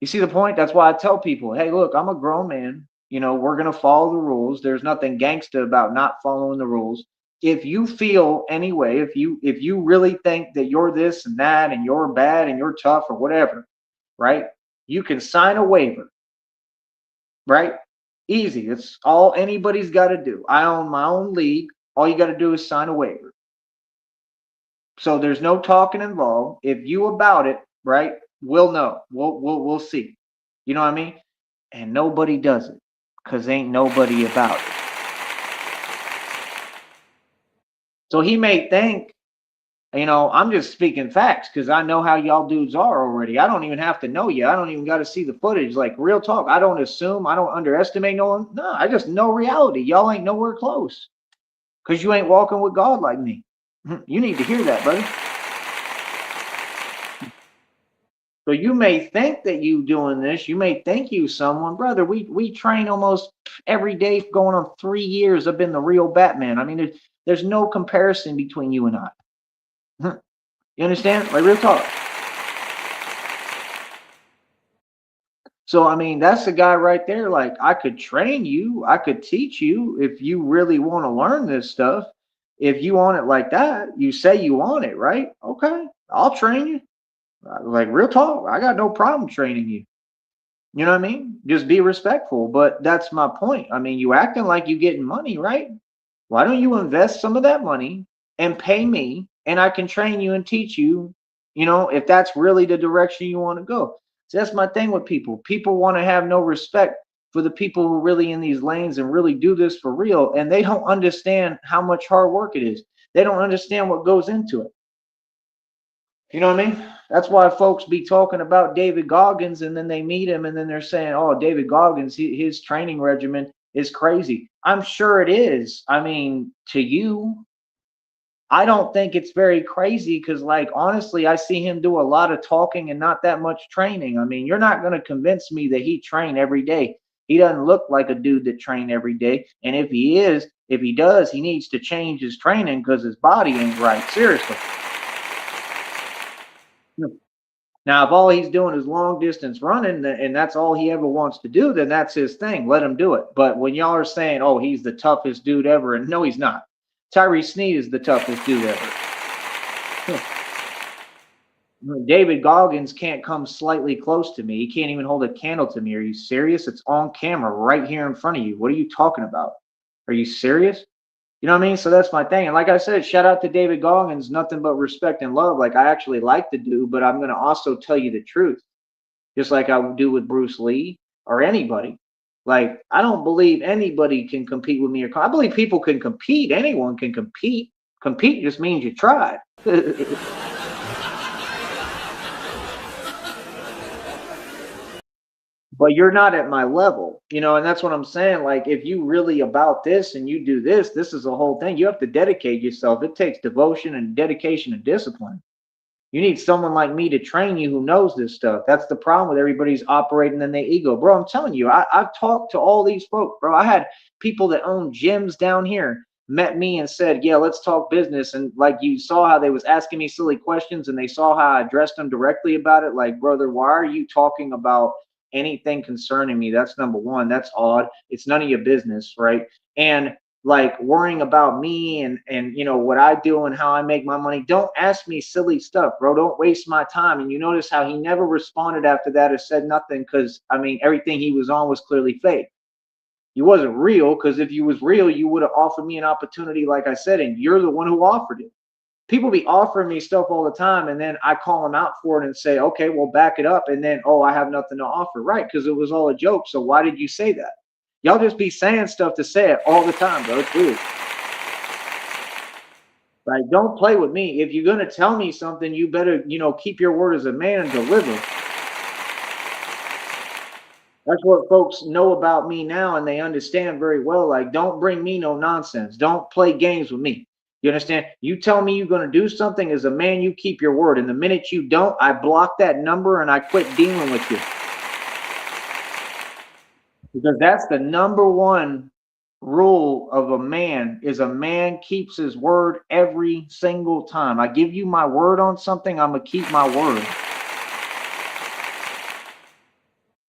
You see the point? That's why I tell people, hey, look, I'm a grown man. We're going to follow the rules. There's nothing gangsta about not following the rules. If you feel anyway, if you really think that you're this and that and you're bad and you're tough or whatever, right? You can sign a waiver, right? Easy. It's all anybody's got to do. I own my own league. All you got to do is sign a waiver. So there's no talking involved. If you about it, right? We'll know. We'll see. You know what I mean? And nobody does it because ain't nobody about it. So he may think, I'm just speaking facts because I know how y'all dudes are already. I don't even have to know you. I don't even got to see the footage. Like real talk. I don't assume. I don't underestimate no one. No, I just know reality. Y'all ain't nowhere close because you ain't walking with God like me. You need to hear that, buddy. So you may think that you doing this. You may think you someone, brother. We train almost every day, going on 3 years. I've been the real Batman. I mean, there's no comparison between you and I. You understand? Like real talk. So I mean, that's the guy right there. Like I could train you, I could teach you if you really want to learn this stuff. If you want it like that, you say you want it, right? Okay, I'll train you. Like real talk, I got no problem training you. You know what I mean? Just be respectful. But that's my point. I mean, you acting like you getting money, right? Why don't you invest some of that money and pay me and I can train you and teach you, if that's really the direction you want to go. So that's my thing with people. People want to have no respect for the people who really in these lanes and really do this for real. And they don't understand how much hard work it is. They don't understand what goes into it. You know what I mean? That's why folks be talking about David Goggins and then they meet him and then they're saying, oh, David Goggins, his training regimen is crazy. I'm sure it is. I mean, to you, I don't think it's very crazy because, like, honestly, I see him do a lot of talking and not that much training. I mean, you're not going to convince me that he trained every day. He doesn't look like a dude that trained every day. And if he is, if he does, he needs to change his training because his body ain't right. Seriously. Now, if all he's doing is long distance running and that's all he ever wants to do, then that's his thing. Let him do it. But when y'all are saying, oh, he's the toughest dude ever, and no, he's not. Tyree Sneed is the toughest dude ever. David Goggins can't come slightly close to me. He can't even hold a candle to me. Are you serious? It's on camera right here in front of you. What are you talking about? Are you serious? You know what I mean? So that's my thing. And like I said, shout out to David Goggins, nothing but respect and love. Like I actually like the dude, but I'm going to also tell you the truth, just like I would do with Bruce Lee or anybody. Like I don't believe anybody can compete with me. Or I believe people can compete. Anyone can compete. Compete just means you tried. But you're not at my level, you know, and that's what I'm saying. Like, if you really about this and you do this, this is a whole thing. You have to dedicate yourself. It takes devotion and dedication and discipline. You need someone like me to train you who knows this stuff. That's the problem with everybody's operating in their ego, bro. I'm telling you, I've talked to all these folks, bro. I had people that own gyms down here met me and said, yeah, let's talk business. And like you saw how they was asking me silly questions and they saw how I addressed them directly about it. Like, brother, why are you talking about anything concerning me? That's number one. That's odd. It's none of your business, right? And like worrying about me and you know what I do and how I make my money. Don't ask me silly stuff, bro. Don't waste my time. And you notice how he never responded after that or said nothing because I mean everything he was on was clearly fake. He wasn't real because if you was real, you would have offered me an opportunity, like I said, and you're the one who offered it. People be offering me stuff all the time, and then I call them out for it and say, okay, well, back it up, and then oh, I have nothing to offer, right? Because it was all a joke. So why did you say that? Y'all just be saying stuff to say it all the time, bro. It's weird. Right? Don't play with me. If you're gonna tell me something, you better, you know, keep your word as a man and deliver. That's what folks know about me now, and they understand very well. Like, don't bring me no nonsense. Don't play games with me. You understand? You tell me you're gonna do something as a man, you keep your word. And the minute you don't, I block that number and I quit dealing with you. Because that's the number one rule of a man is a man keeps his word every single time. I give you my word on something, I'm gonna keep my word.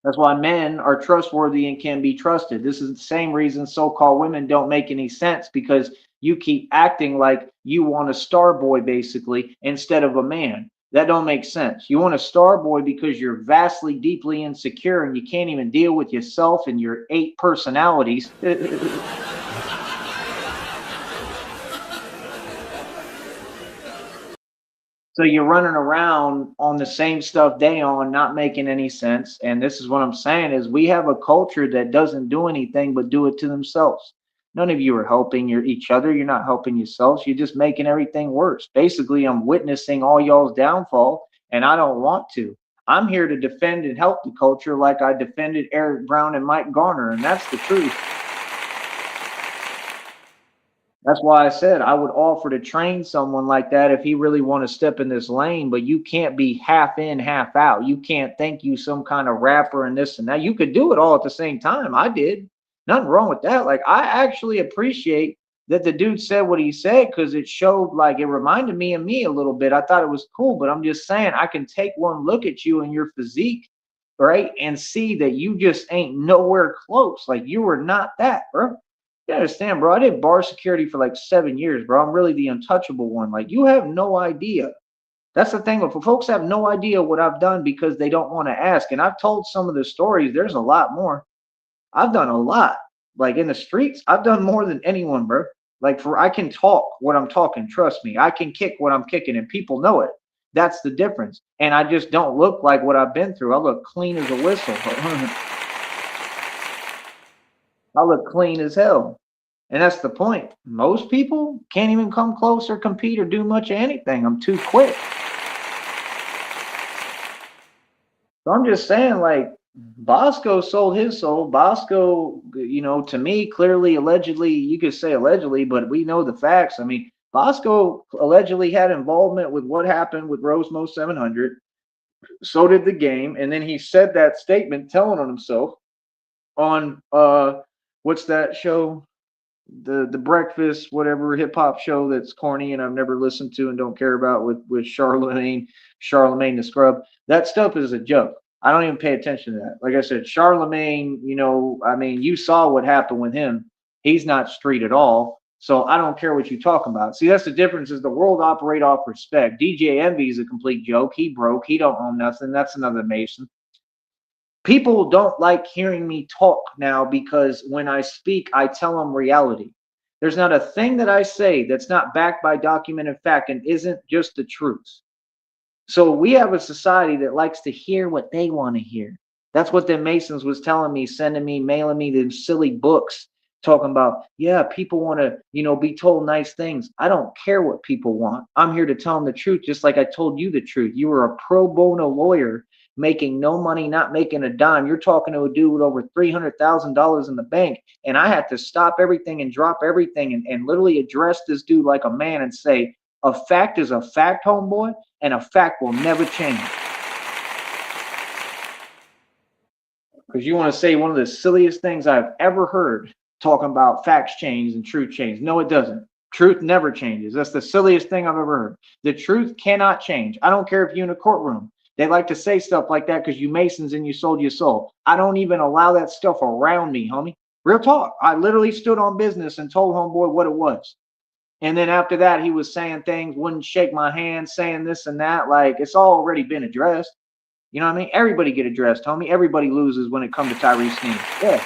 That's why men are trustworthy and can be trusted. This is the same reason so-called women don't make any sense because you keep acting like you want a star boy basically instead of a man. That don't make sense. You want a star boy because you're vastly deeply insecure and you can't even deal with yourself and your 8 personalities. So you're running around on the same stuff they on, not making any sense. And this is what I'm saying is we have a culture that doesn't do anything but do it to themselves. None of you are helping each other. You're not helping yourselves. You're just making everything worse. Basically, I'm witnessing all y'all's downfall, and I don't want to. I'm here to defend and help the culture like I defended Eric Brown and Mike Garner, and that's the truth. That's why I said I would offer to train someone like that if he really want to step in this lane, but you can't be half in, half out. You can't think you some kind of rapper and this and that. You could do it all at the same time. I did. Nothing wrong with that. Like I actually appreciate that the dude said what he said because it showed like it reminded me of me a little bit. I thought it was cool, but I'm just saying I can take one look at you and your physique, right, and see that you just ain't nowhere close. Like you were not that, bro. You understand, bro? I did bar security for like 7 years, bro. I'm really the untouchable one. Like, you have no idea. That's the thing. If folks have no idea what I've done because they don't want to ask, and I've told some of the stories, there's a lot more. I've done a lot. Like in the streets, I've done more than anyone, bro. Like for I can talk what I'm talking. Trust me, I can kick what I'm kicking, and people know it. That's the difference. And I just don't look like what I've been through. I look clean as a whistle. I look clean as hell. And that's the point. Most people can't even come close or compete or do much of anything. I'm too quick. So I'm just saying, like, Bosco sold his soul. Bosco, you know, to me, clearly, allegedly, you could say allegedly, but we know the facts. I mean, Bosco allegedly had involvement with what happened with Rosemo 700. So did the game. And then he said that statement telling on himself on what's that show? The breakfast whatever hip hop show that's corny and I've never listened to and don't care about with Charlemagne the Scrub. That stuff is a joke. I don't even pay attention to that. Like I said, Charlemagne, I mean, you saw what happened with him. He's not street at all. So I don't care what you're talking about. See, that's the difference is the world operate off respect. DJ Envy is a complete joke. He broke. He don't own nothing. That's another Mason. People don't like hearing me talk now because when I speak, I tell them reality. There's not a thing that I say that's not backed by documented fact and isn't just the truth. So we have a society that likes to hear what they want to hear. That's what the Masons was telling me, sending me, mailing me them silly books talking about, yeah, people want to, be told nice things. I don't care what people want. I'm here to tell them the truth, just like I told you the truth. You were a pro bono lawyer making no money, not making a dime. You're talking to a dude with over $300,000 in the bank. And I had to stop everything and drop everything and literally address this dude like a man and say, a fact is a fact, homeboy, and a fact will never change. Because you want to say one of the silliest things I've ever heard talking about facts change and truth change. No, it doesn't. Truth never changes. That's the silliest thing I've ever heard. The truth cannot change. I don't care if you're in a courtroom. They like to say stuff like that because you Masons and you sold your soul. I don't even allow that stuff around me, homie. Real talk. I literally stood on business and told homeboy what it was. And then after that, he was saying things, wouldn't shake my hand, saying this and that. Like, it's already been addressed. You know what I mean? Everybody get addressed, homie. Everybody loses when it comes to Tyrese Sneed. Yeah.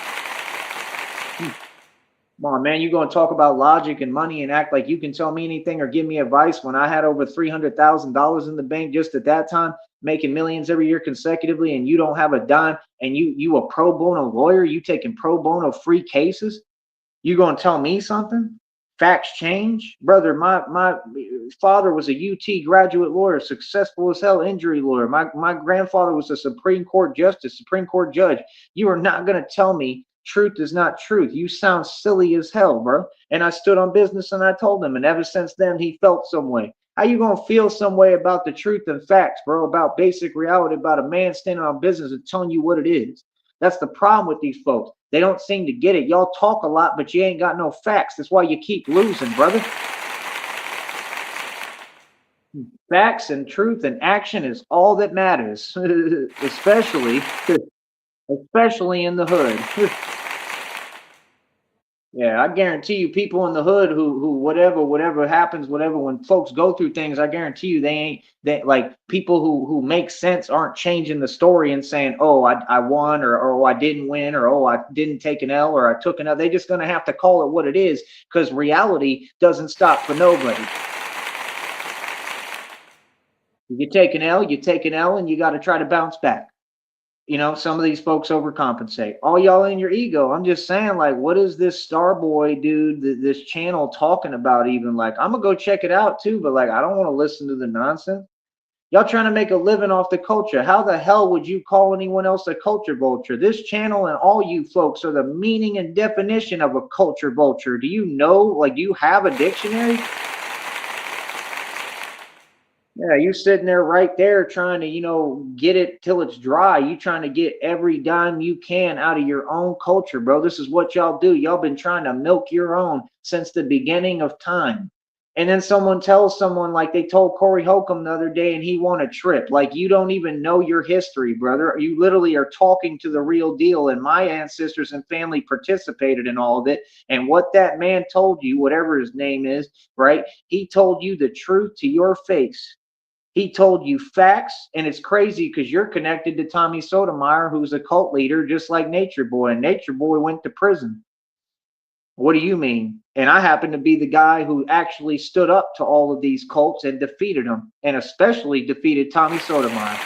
Come on, man. You're going to talk about logic and money and act like you can tell me anything or give me advice when I had over $300,000 in the bank just at that time, making millions every year consecutively, and you don't have a dime, and you a pro bono lawyer, you taking pro bono free cases? You going to tell me something? Facts change, brother. My father was a UT graduate lawyer, successful as hell injury lawyer. My grandfather was a Supreme Court justice, Supreme Court judge. You are not going to tell me truth is not truth. You sound silly as hell, bro. And I stood on business and I told him, and ever since then he felt some way. How you gonna feel some way about the truth and facts, bro? About basic reality, about a man standing on business and telling you what it is. That's the problem with these folks. They don't seem to get it. Y'all talk a lot, but you ain't got no facts. That's why you keep losing, brother. Facts and truth and action is all that matters, especially in the hood. Yeah, I guarantee you, people in the hood who whatever happens, whatever when folks go through things, I guarantee you they like people who make sense aren't changing the story and saying, oh, I won or oh I didn't win or oh I didn't take an L or I took an L. They're just gonna have to call it what it is because reality doesn't stop for nobody. You take an L, and you got to try to bounce back. Some of these folks overcompensate. All y'all in your ego. I'm just saying, like, what is this Starboy dude, this channel talking about even? Like, I'm going to go check it out too, but like, I don't want to listen to the nonsense. Y'all trying to make a living off the culture. How the hell would you call anyone else a culture vulture? This channel and all you folks are the meaning and definition of a culture vulture. Do you know, like, do you have a dictionary? Yeah, you sitting there right there trying to, get it till it's dry. You trying to get every dime you can out of your own culture, bro. This is what y'all do. Y'all been trying to milk your own since the beginning of time. And then someone tells someone like they told Corey Holcomb the other day and he won a trip. Like you don't even know your history, brother. You literally are talking to the real deal. And my ancestors and family participated in all of it. And what that man told you, whatever his name is, right? He told you the truth to your face. He told you facts, and it's crazy because you're connected to Tommy Sotomayor, who's a cult leader, just like Nature Boy, and Nature Boy went to prison. What do you mean? And I happen to be the guy who actually stood up to all of these cults and defeated them, and especially defeated Tommy Sotomayor.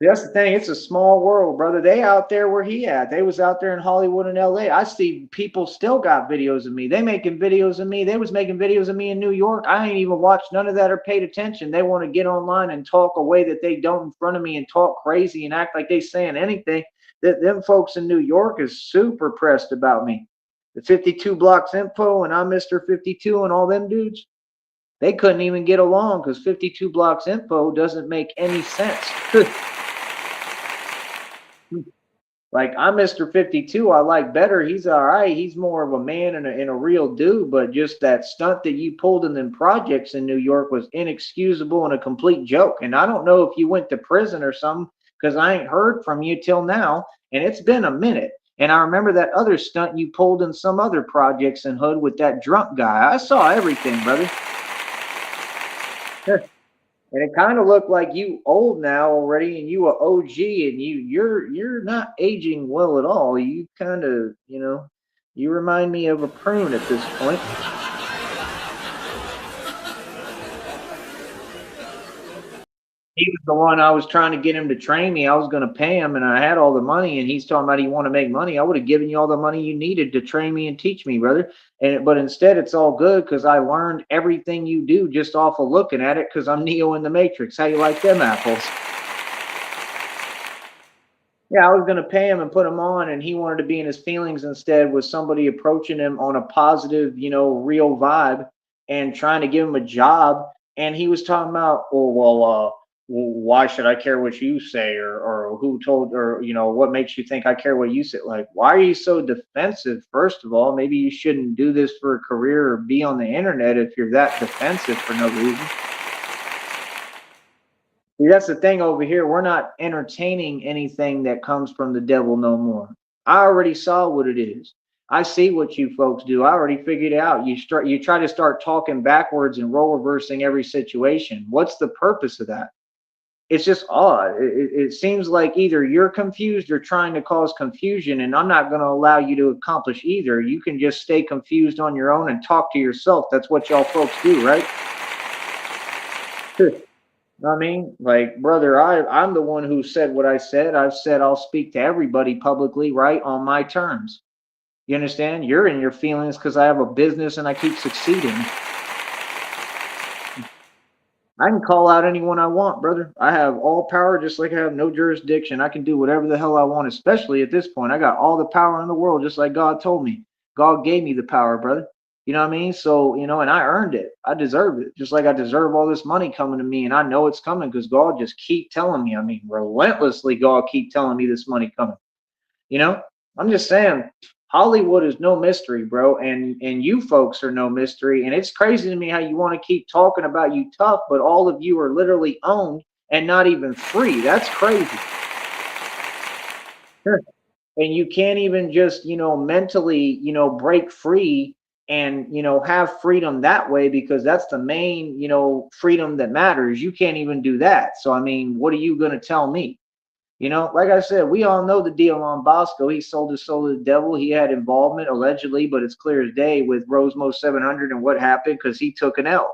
That's the thing. It's a small world, brother. They out there where he at. They was out there in Hollywood and LA. I see people still got videos of me. They making videos of me. They was making videos of me in New York. I ain't even watched none of that or paid attention. They want to get online and talk a way that they don't in front of me and talk crazy and act like they saying anything. Them folks in New York is super pressed about me. The 52 Blocks Info and I'm Mr. 52 and all them dudes, they couldn't even get along because 52 Blocks Info doesn't make any sense. Like, I'm Mr. 52, I like better. He's all right. He's more of a man and a real dude, but just that stunt that you pulled in them projects in New York was inexcusable and a complete joke. And I don't know if you went to prison or something because I ain't heard from you till now, and it's been a minute. And I remember that other stunt you pulled in some other projects in Hood with that drunk guy. I saw everything, brother. And it kind of looked like you old now already, and you a OG, and you're not aging well at all. You kind of, you remind me of a prune at this point. He was the one I was trying to get him to train me. I was going to pay him, and I had all the money, and he's talking about he want to make money. I would have given you all the money you needed to train me and teach me, brother. But instead, it's all good because I learned everything you do just off of looking at it because I'm Neo in the Matrix. How you like them apples? Yeah, I was going to pay him and put him on, and he wanted to be in his feelings instead with somebody approaching him on a positive, real vibe and trying to give him a job. And he was talking about, oh, why should I care what you say, or who told, or, what makes you think I care what you say? Like, why are you so defensive? First of all, maybe you shouldn't do this for a career or be on the internet if you're that defensive for no reason. See, that's the thing over here. We're not entertaining anything that comes from the devil no more. I already saw what it is. I see what you folks do. I already figured it out. You try to start talking backwards and role reversing every situation. What's the purpose of that? It's just odd. It seems like either you're confused or trying to cause confusion, and I'm not going to allow you to accomplish either. You can just stay confused on your own and talk to yourself. That's what y'all folks do, right? I mean, like, brother, I'm the one who said what I said. I've said I'll speak to everybody publicly, right, on my terms. You understand? You're in your feelings because I have a business and I keep succeeding. I can call out anyone I want, brother. I have all power just like I have no jurisdiction. I can do whatever the hell I want, especially at this point. I got all the power in the world, just like God told me. God gave me the power, brother. You know what I mean? So, and I earned it. I deserve it. Just like I deserve all this money coming to me. And I know it's coming because God just keep telling me. I mean, relentlessly, God keep telling me this money coming. You know, I'm just saying, Hollywood is no mystery, bro, and you folks are no mystery. And it's crazy to me how you want to keep talking about you tough, but all of you are literally owned and not even free. That's crazy. Sure. And you can't even just, mentally, break free and, have freedom that way because that's the main, freedom that matters. You can't even do that. So, I mean, what are you going to tell me? Like I said, we all know the deal on Bosco. He sold his soul to the devil. He had involvement allegedly, but it's clear as day with Rosemo 700 and what happened because he took an L.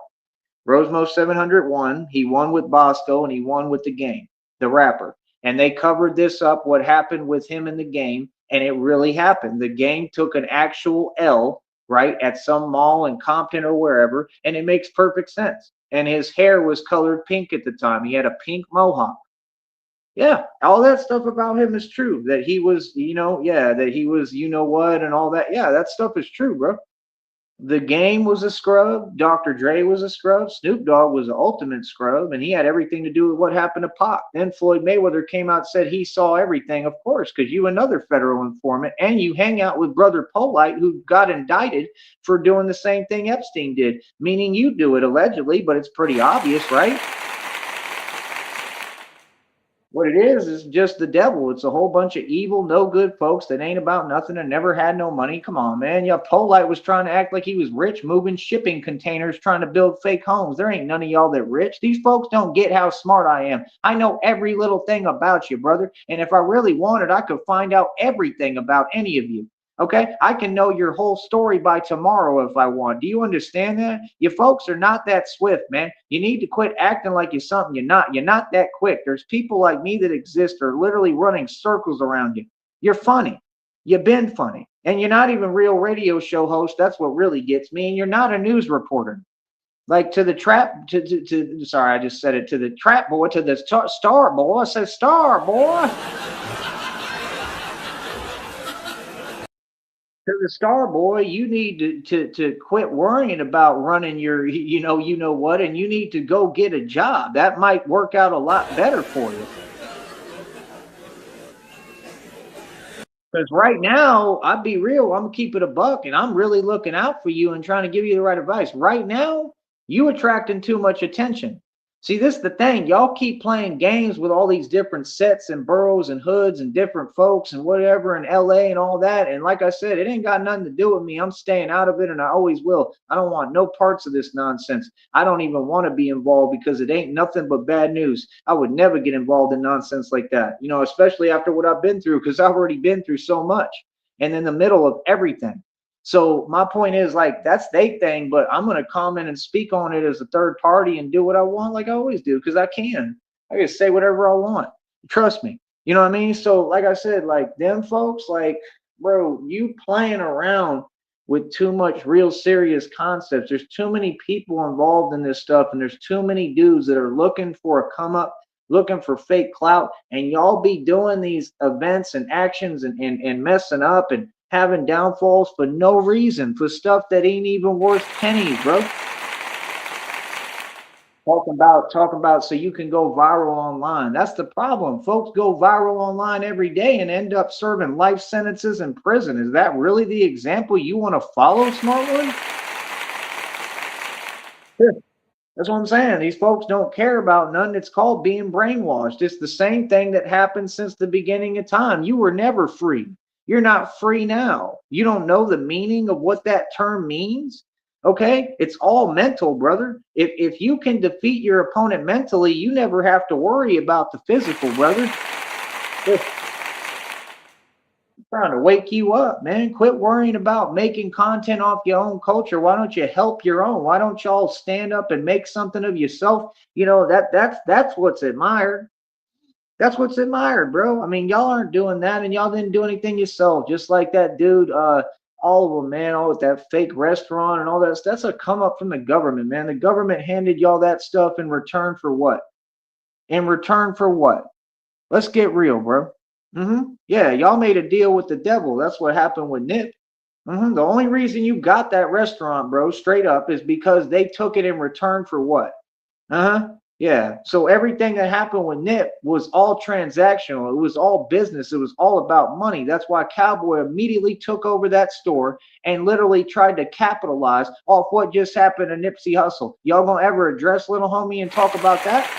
Rosemo 700 won. He won with Bosco and he won with the game, the rapper. And they covered this up, what happened with him in the game, and it really happened. The game took an actual L, right, at some mall in Compton or wherever, and it makes perfect sense. And his hair was colored pink at the time. He had a pink mohawk. Yeah, all that stuff about him is true. That he was, that he was, what, and all that. Yeah, that stuff is true, bro. The game was a scrub. Dr. Dre was a scrub. Snoop Dogg was the ultimate scrub, and he had everything to do with what happened to Pac. Then Floyd Mayweather came out and said he saw everything, of course, because you another federal informant, and you hang out with Brother Polite, who got indicted for doing the same thing Epstein did, meaning you do it allegedly, but it's pretty obvious, right? What it is just the devil. It's a whole bunch of evil, no good folks that ain't about nothing and never had no money. Come on, man. Yeah, Polite was trying to act like he was rich, moving shipping containers, trying to build fake homes. There ain't none of y'all that rich. These folks don't get how smart I am. I know every little thing about you, brother. And if I really wanted, I could find out everything about any of you. Okay, I can know your whole story by tomorrow if I want. Do you understand that? You folks are not that swift, man. You need to quit acting like you're something you're not. You're not that quick. There's people like me that exist are literally running circles around you. You're funny. You've been funny. And you're not even real radio show host. That's what really gets me. And you're not a news reporter. Like to the trap, sorry, I just said it, to the trap boy, to the star boy. I said star boy. To the star boy, you need to quit worrying about running your, you know what, and you need to go get a job. That might work out a lot better for you. Because right now, I'll be real, I'm gonna keep it a buck, and I'm really looking out for you and trying to give you the right advice. Right now, you attracting too much attention. See, this is the thing. Y'all keep playing games with all these different sets and boroughs and hoods and different folks and whatever in LA and all that. And like I said, it ain't got nothing to do with me. I'm staying out of it and I always will. I don't want no parts of this nonsense. I don't even want to be involved because it ain't nothing but bad news. I would never get involved in nonsense like that, especially after what I've been through, because I've already been through so much and in the middle of everything. So my point is, like, that's their thing, but I'm gonna comment and speak on it as a third party and do what I want, like I always do, because I can. I can say whatever I want. Trust me. You know what I mean? So, like I said, like them folks, like, bro, you playing around with too much real serious concepts. There's too many people involved in this stuff, and there's too many dudes that are looking for a come up, looking for fake clout, and y'all be doing these events and actions and messing up and having downfalls for no reason, for stuff that ain't even worth pennies, bro. Talking about so you can go viral online. That's the problem. Folks go viral online every day and end up serving life sentences in prison. Is that really the example you want to follow, smart one? That's what I'm saying. These folks don't care about nothing. It's called being brainwashed. It's the same thing that happened since the beginning of time. You were never free. You're not free now. You don't know the meaning of what that term means. Okay? It's all mental, brother. If you can defeat your opponent mentally, you never have to worry about the physical, brother. Trying to wake you up, man. Quit worrying about making content off your own culture. Why don't you help your own? Why don't y'all stand up and make something of yourself? That's what's admired. That's what's admired, bro. I mean, y'all aren't doing that, and y'all didn't do anything yourself. Just like that dude, all of them, man. All with that fake restaurant and all that. That's a come up from the government, man. The government handed y'all that stuff in return for what? In return for what? Let's get real, bro. Yeah, y'all made a deal with the devil. That's what happened with Nip. The only reason you got that restaurant, bro, straight up, is because they took it in return for what? Yeah. So everything that happened with Nip was all transactional. It was all business. It was all about money. That's why Cowboy immediately took over that store and literally tried to capitalize off what just happened to Nipsey Hussle. Y'all gonna ever address little homie and talk about that?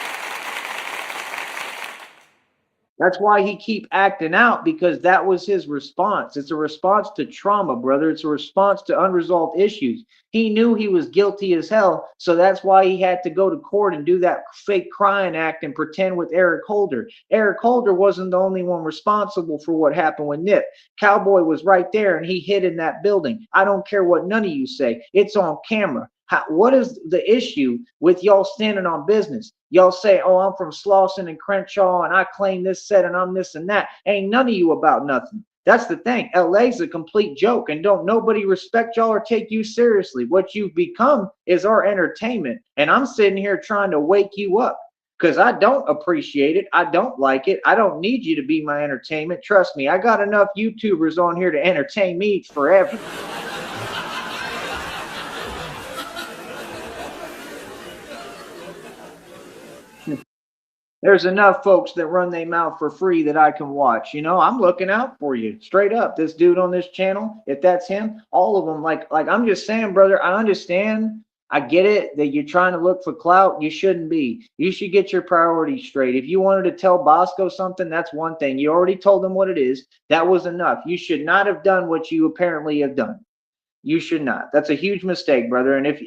That's why he keep acting out, because that was his response. It's a response to trauma, brother. It's a response to unresolved issues. He knew he was guilty as hell, so that's why he had to go to court and do that fake crying act and pretend with Eric Holder. Eric Holder wasn't the only one responsible for what happened with Nip. Cowboy was right there and he hid in that building. I don't care what none of you say. It's on camera. What is the issue with y'all standing on business? Y'all say, oh, I'm from Slauson and Crenshaw and I claim this set and I'm this and that. Ain't none of you about nothing. That's the thing. LA's a complete joke and don't nobody respect y'all or take you seriously. What you've become is our entertainment. And I'm sitting here trying to wake you up because I don't appreciate it. I don't like it. I don't need you to be my entertainment. Trust me, I got enough YouTubers on here to entertain me forever. There's enough folks that run their mouth for free that I can watch. I'm looking out for you straight up. This dude on this channel, if that's him, all of them, like I'm just saying, brother, I understand. I get it that you're trying to look for clout. You shouldn't be. You should get your priorities straight. If you wanted to tell Bosco something, that's one thing. You already told him what it is. That was enough. You should not have done what you apparently have done. You should not. That's a huge mistake, brother. And if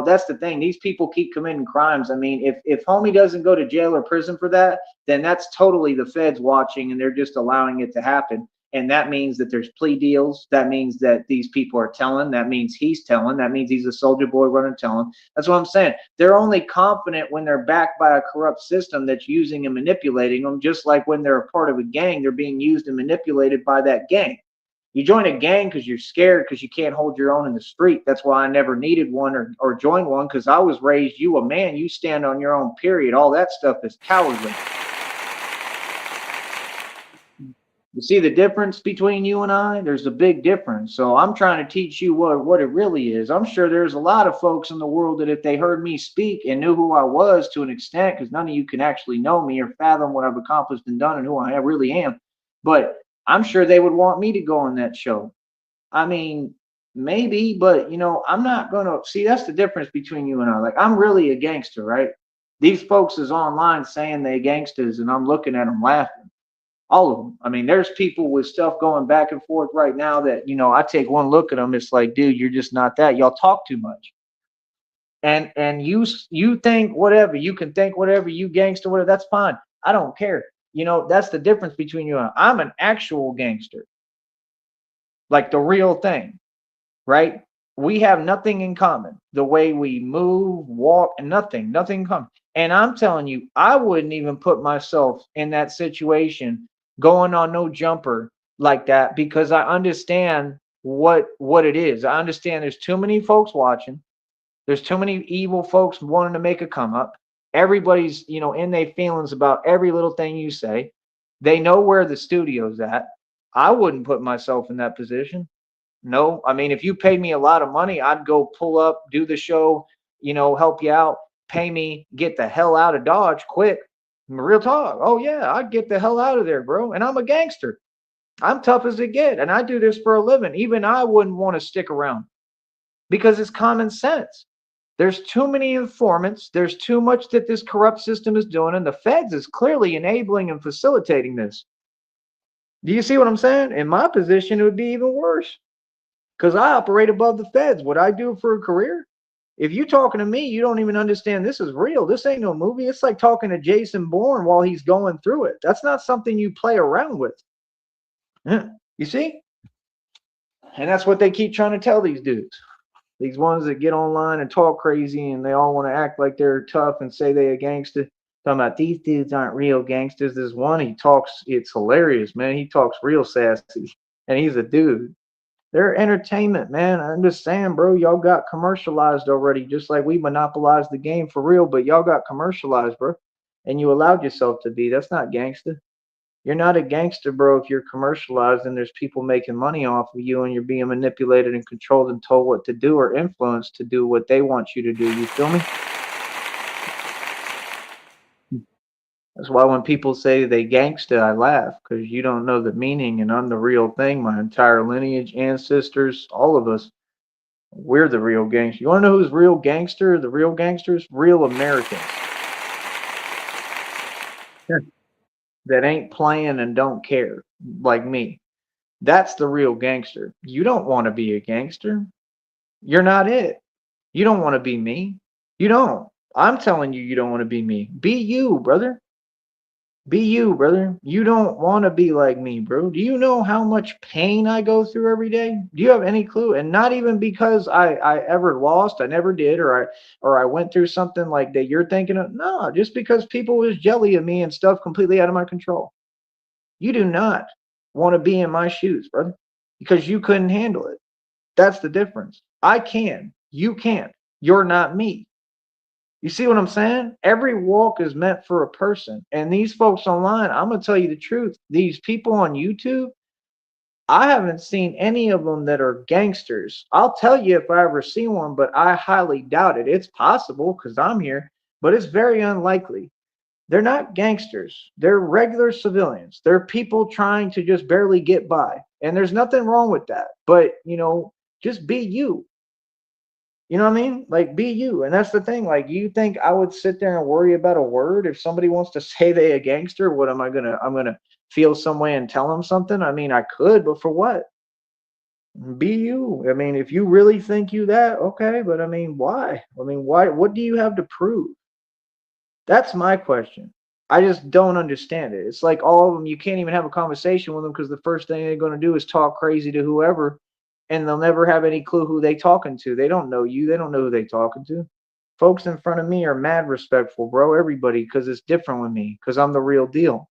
that's the thing. These people keep committing crimes. I mean, if homie doesn't go to jail or prison for that, then that's totally the feds watching and they're just allowing it to happen. And that means that there's plea deals. That means that these people are telling. That means he's telling. That means he's a soldier boy running telling. That's what I'm saying. They're only confident when they're backed by a corrupt system that's using and manipulating them, just like when they're a part of a gang, they're being used and manipulated by that gang. You join a gang because you're scared because you can't hold your own in the street. That's why I never needed one or joined one, because I was raised, you a man, you stand on your own, period. All that stuff is cowardly. You see the difference between you and I? There's a big difference. So I'm trying to teach you what it really is. I'm sure there's a lot of folks in the world that if they heard me speak and knew who I was to an extent, because none of you can actually know me or fathom what I've accomplished and done and who I really am, but I'm sure they would want me to go on that show. I mean, maybe, but I'm not gonna see. That's the difference between you and I. Like, I'm really a gangster, right? These folks is online saying they gangsters, and I'm looking at them laughing. All of them. I mean, there's people with stuff going back and forth right now that I take one look at them. It's like, dude, you're just not that. Y'all talk too much. And you think whatever you can think whatever you gangster whatever. That's fine. I don't care. That's the difference between you and I. I'm an actual gangster, like the real thing, right? We have nothing in common. The way we move, walk, nothing in common. And I'm telling you, I wouldn't even put myself in that situation going on no jumper like that because I understand what it is. I understand there's too many folks watching. There's too many evil folks wanting to make a come up. Everybody's, in their feelings about every little thing you say. They know where the studio's at. I wouldn't put myself in that position. No, I mean, if you paid me a lot of money, I'd go pull up, do the show, help you out, pay me, get the hell out of Dodge quick. Real talk. Oh, yeah, I'd get the hell out of there, bro. And I'm a gangster. I'm tough as it get. And I do this for a living. Even I wouldn't want to stick around because it's common sense. There's too many informants. There's too much that this corrupt system is doing. And the feds is clearly enabling and facilitating this. Do you see what I'm saying? In my position, it would be even worse. Because I operate above the feds. What I do for a career, if you talking to me, you don't even understand this is real. This ain't no movie. It's like talking to Jason Bourne while he's going through it. That's not something you play around with. Yeah. You see? And that's what they keep trying to tell these dudes. These ones that get online and talk crazy and they all want to act like they're tough and say they a gangster. Talking about these dudes aren't real gangsters. There's one, he talks, it's hilarious, man. He talks real sassy. And he's a dude. They're entertainment, man. I understand, bro. Y'all got commercialized already, just like we monopolized the game for real, but y'all got commercialized, bro. And you allowed yourself to be. That's not gangster. You're not a gangster, bro, if you're commercialized and there's people making money off of you and you're being manipulated and controlled and told what to do or influenced to do what they want you to do. You feel me? That's why when people say they gangsta, I laugh because you don't know the meaning and I'm the real thing. My entire lineage, ancestors, all of us. We're the real gangsters. You want to know who's real gangster? The real gangsters? Real Americans that ain't playing and don't care, like me. That's the real gangster. You don't want to be a gangster. You're not it. You don't want to be me. You don't. I'm telling you, you don't want to be me. Be you, brother. Be you, brother. You don't want to be like me, bro. Do you know how much pain I go through every day? Do you have any clue? And not even because I ever lost, I never did, or I went through something like that you're thinking of. No, just because people was jelly of me and stuff completely out of my control. You do not want to be in my shoes, brother, because you couldn't handle it. That's the difference. I can. You can't. You're not me. You see what I'm saying? Every walk is meant for a person. And these folks online, I'm going to tell you the truth. These people on YouTube, I haven't seen any of them that are gangsters. I'll tell you if I ever see one, but I highly doubt it. It's possible because I'm here, but it's very unlikely. They're not gangsters. They're regular civilians. They're people trying to just barely get by. And there's nothing wrong with that. But, just be you. You know what I mean? Like, be you. And that's the thing. Like, you think I would sit there and worry about a word if somebody wants to say they a gangster? What am I gonna? I'm gonna feel some way and tell them something. I mean, I could, but for what? Be you. I mean, if you really think you that, okay. But I mean, why? I mean, why? What do you have to prove? That's my question. I just don't understand it. It's like all of them. You can't even have a conversation with them because the first thing they're going to do is talk crazy to whoever, and they'll never have any clue who they talking to. They don't know you. They don't know who they talking to. Folks in front of me are mad respectful, bro. Everybody, because it's different with me, because I'm the real deal.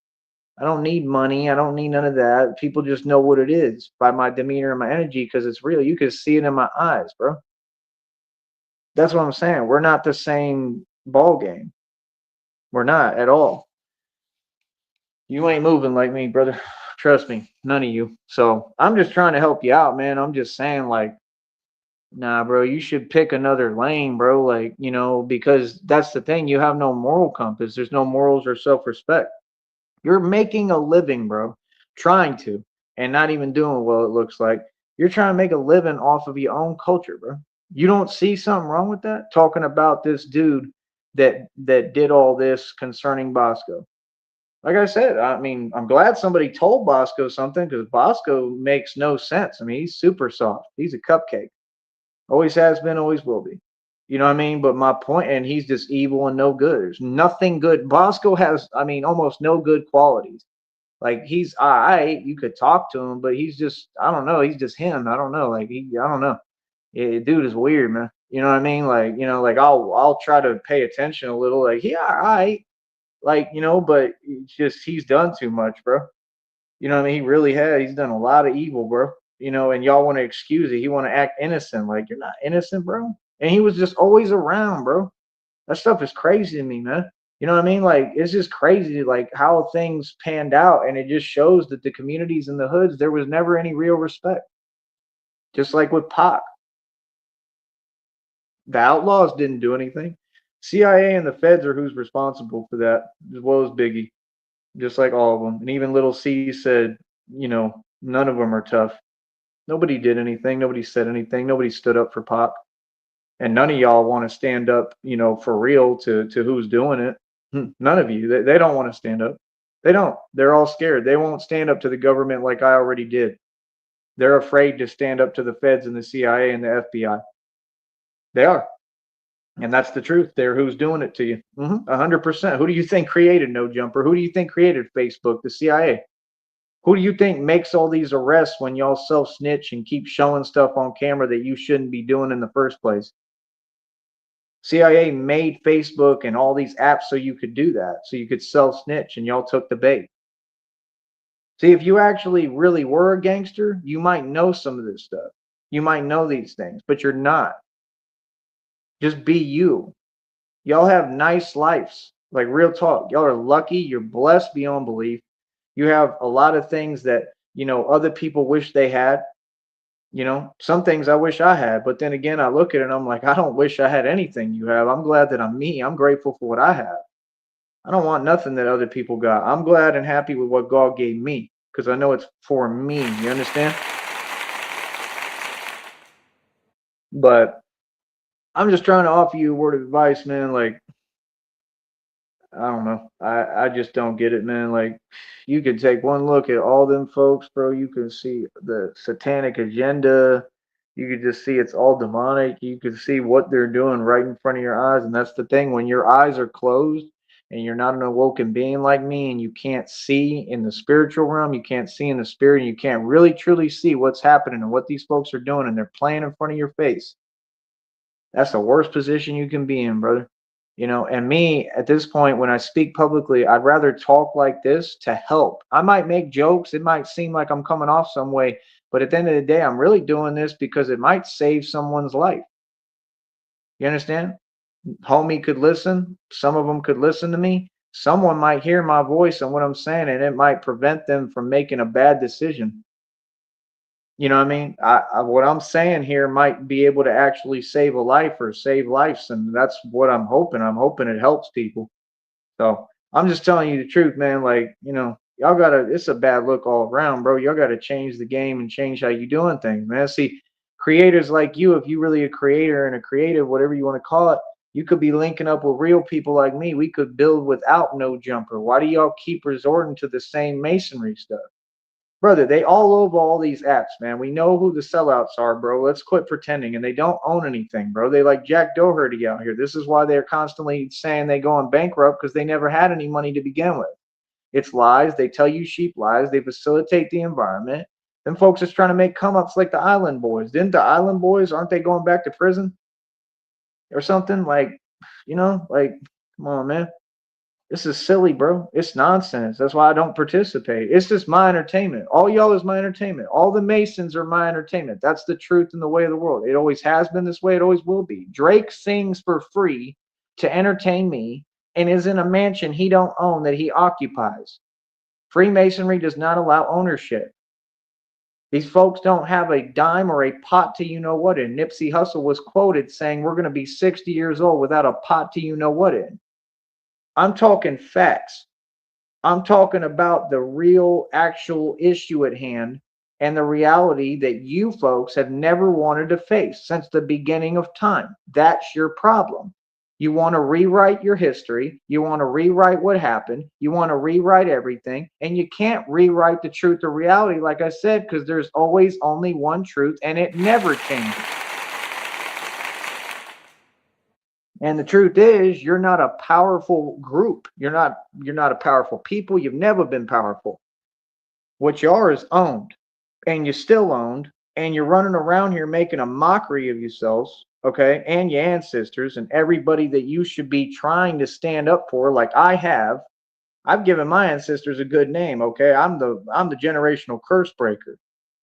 I don't need money. I don't need none of that. People just know what it is by my demeanor and my energy because it's real. You can see it in my eyes, bro. That's what I'm saying. We're not the same ball game. We're not at all. You ain't moving like me, brother. Trust me, none of you. So I'm just trying to help you out, man. I'm just saying, like, nah, bro, you should pick another lane, bro. Like, because that's the thing. You have no moral compass. There's no morals or self respect. You're making a living, bro, trying to, and not even doing well, it looks like. You're trying to make a living off of your own culture, bro. You don't see something wrong with that? Talking about this dude that did all this concerning Bosco. Like I said, I mean, I'm glad somebody told Bosco something because Bosco makes no sense. I mean, he's super soft. He's a cupcake. Always has been, always will be. You know what I mean? But my point, and he's just evil and no good. There's nothing good. Bosco has, I mean, almost no good qualities. Like he's all right, you could talk to him, but he's just, I don't know, he's just him. I don't know, like I don't know. Dude is weird, man. You know what I mean? Like, like I'll try to pay attention a little. Like, yeah, all right, like but it's just he's done too much, bro. You know what I mean? He really has. He's done a lot of evil, bro. And y'all want to excuse it. He want to act innocent. Like you're not innocent, bro. And he was just always around, bro. That stuff is crazy to me, man. You know what I mean? Like it's just crazy, like how things panned out, and it just shows that the communities in the hoods there was never any real respect. Just like with Pac, the outlaws didn't do anything. CIA and the feds are who's responsible for that, as well as Biggie, just like all of them. And even Little C said, none of them are tough. Nobody did anything. Nobody said anything. Nobody stood up for Pac. And none of y'all want to stand up, for real to who's doing it. None of you. They don't want to stand up. They don't. They're all scared. They won't stand up to the government like I already did. They're afraid to stand up to the feds and the CIA and the FBI. They are. And that's the truth. They're who's doing it to you. 100%. Who do you think created No Jumper? Who do you think created Facebook? The CIA. Who do you think makes all these arrests when y'all self snitch and keep showing stuff on camera that you shouldn't be doing in the first place? CIA made Facebook and all these apps so you could do that, so you could self snitch, and y'all took the bait. See, if you actually really were a gangster, you might know some of this stuff. You might know these things, but you're not. Just be you. Y'all have nice lives, like real talk. Y'all are lucky. You're blessed beyond belief. You have a lot of things that, other people wish they had. Some things I wish I had, but then again, I look at it and I'm like, I don't wish I had anything you have. I'm glad that I'm me. I'm grateful for what I have. I don't want nothing that other people got. I'm glad and happy with what God gave me because I know it's for me. You understand? But I'm just trying to offer you a word of advice, man. Like, I don't know. I just don't get it, man. Like, you could take one look at all them folks, bro. You can see the satanic agenda. You could just see it's all demonic. You could see what they're doing right in front of your eyes. And that's the thing. When your eyes are closed and you're not an awoken being like me and you can't see in the spiritual realm, you can't see in the spirit, and you can't really truly see what's happening and what these folks are doing, and they're playing in front of your face. That's the worst position you can be in, brother. And me at this point, when I speak publicly, I'd rather talk like this to help. I might make jokes. It might seem like I'm coming off some way, but at the end of the day, I'm really doing this because it might save someone's life. You understand? Homie could listen. Some of them could listen to me. Someone might hear my voice and what I'm saying, and it might prevent them from making a bad decision. You know what I mean? What I'm saying here might be able to actually save a life or save lives, and that's what I'm hoping. I'm hoping it helps people. So I'm just telling you the truth, man. Like, y'all gotta, it's a bad look all around, bro. Y'all gotta change the game and change how you doing things, man. See, creators like you, if you really a creator and a creative, whatever you want to call it, you could be linking up with real people like me. We could build without No Jumper. Why do y'all keep resorting to the same masonry stuff? Brother, they all over all these apps, man. We know who the sellouts are, bro. Let's quit pretending. And they don't own anything, bro. They like Jack Doherty out here. This is why they're constantly saying they go on bankrupt, because they never had any money to begin with. It's lies. They tell you sheep lies. They facilitate the environment. Them folks is trying to make come ups like the Island Boys. Didn't the Island Boys, aren't they going back to prison or something? Like, like, come on, man. This is silly, bro. It's nonsense. That's why I don't participate. It's just my entertainment. All y'all is my entertainment. All the Masons are my entertainment. That's the truth and the way of the world. It always has been this way. It always will be. Drake sings for free to entertain me and is in a mansion he don't own that he occupies. Freemasonry does not allow ownership. These folks don't have a dime or a pot to you know what in. Nipsey Hussle was quoted saying, "We're going to be 60 years old without a pot to you know what in." I'm talking facts. I'm talking about the real, actual issue at hand and the reality that you folks have never wanted to face since the beginning of time. That's your problem. You want to rewrite your history. You want to rewrite what happened. You want to rewrite everything. And you can't rewrite the truth or reality, like I said, because there's always only one truth and it never changes. And the truth is, you're not a powerful group. You're not a powerful people. You've never been powerful. What you are is owned, and you're still owned, and you're running around here making a mockery of yourselves, okay, and your ancestors and everybody that you should be trying to stand up for, like I have. I've given my ancestors a good name, okay. I'm the generational curse breaker.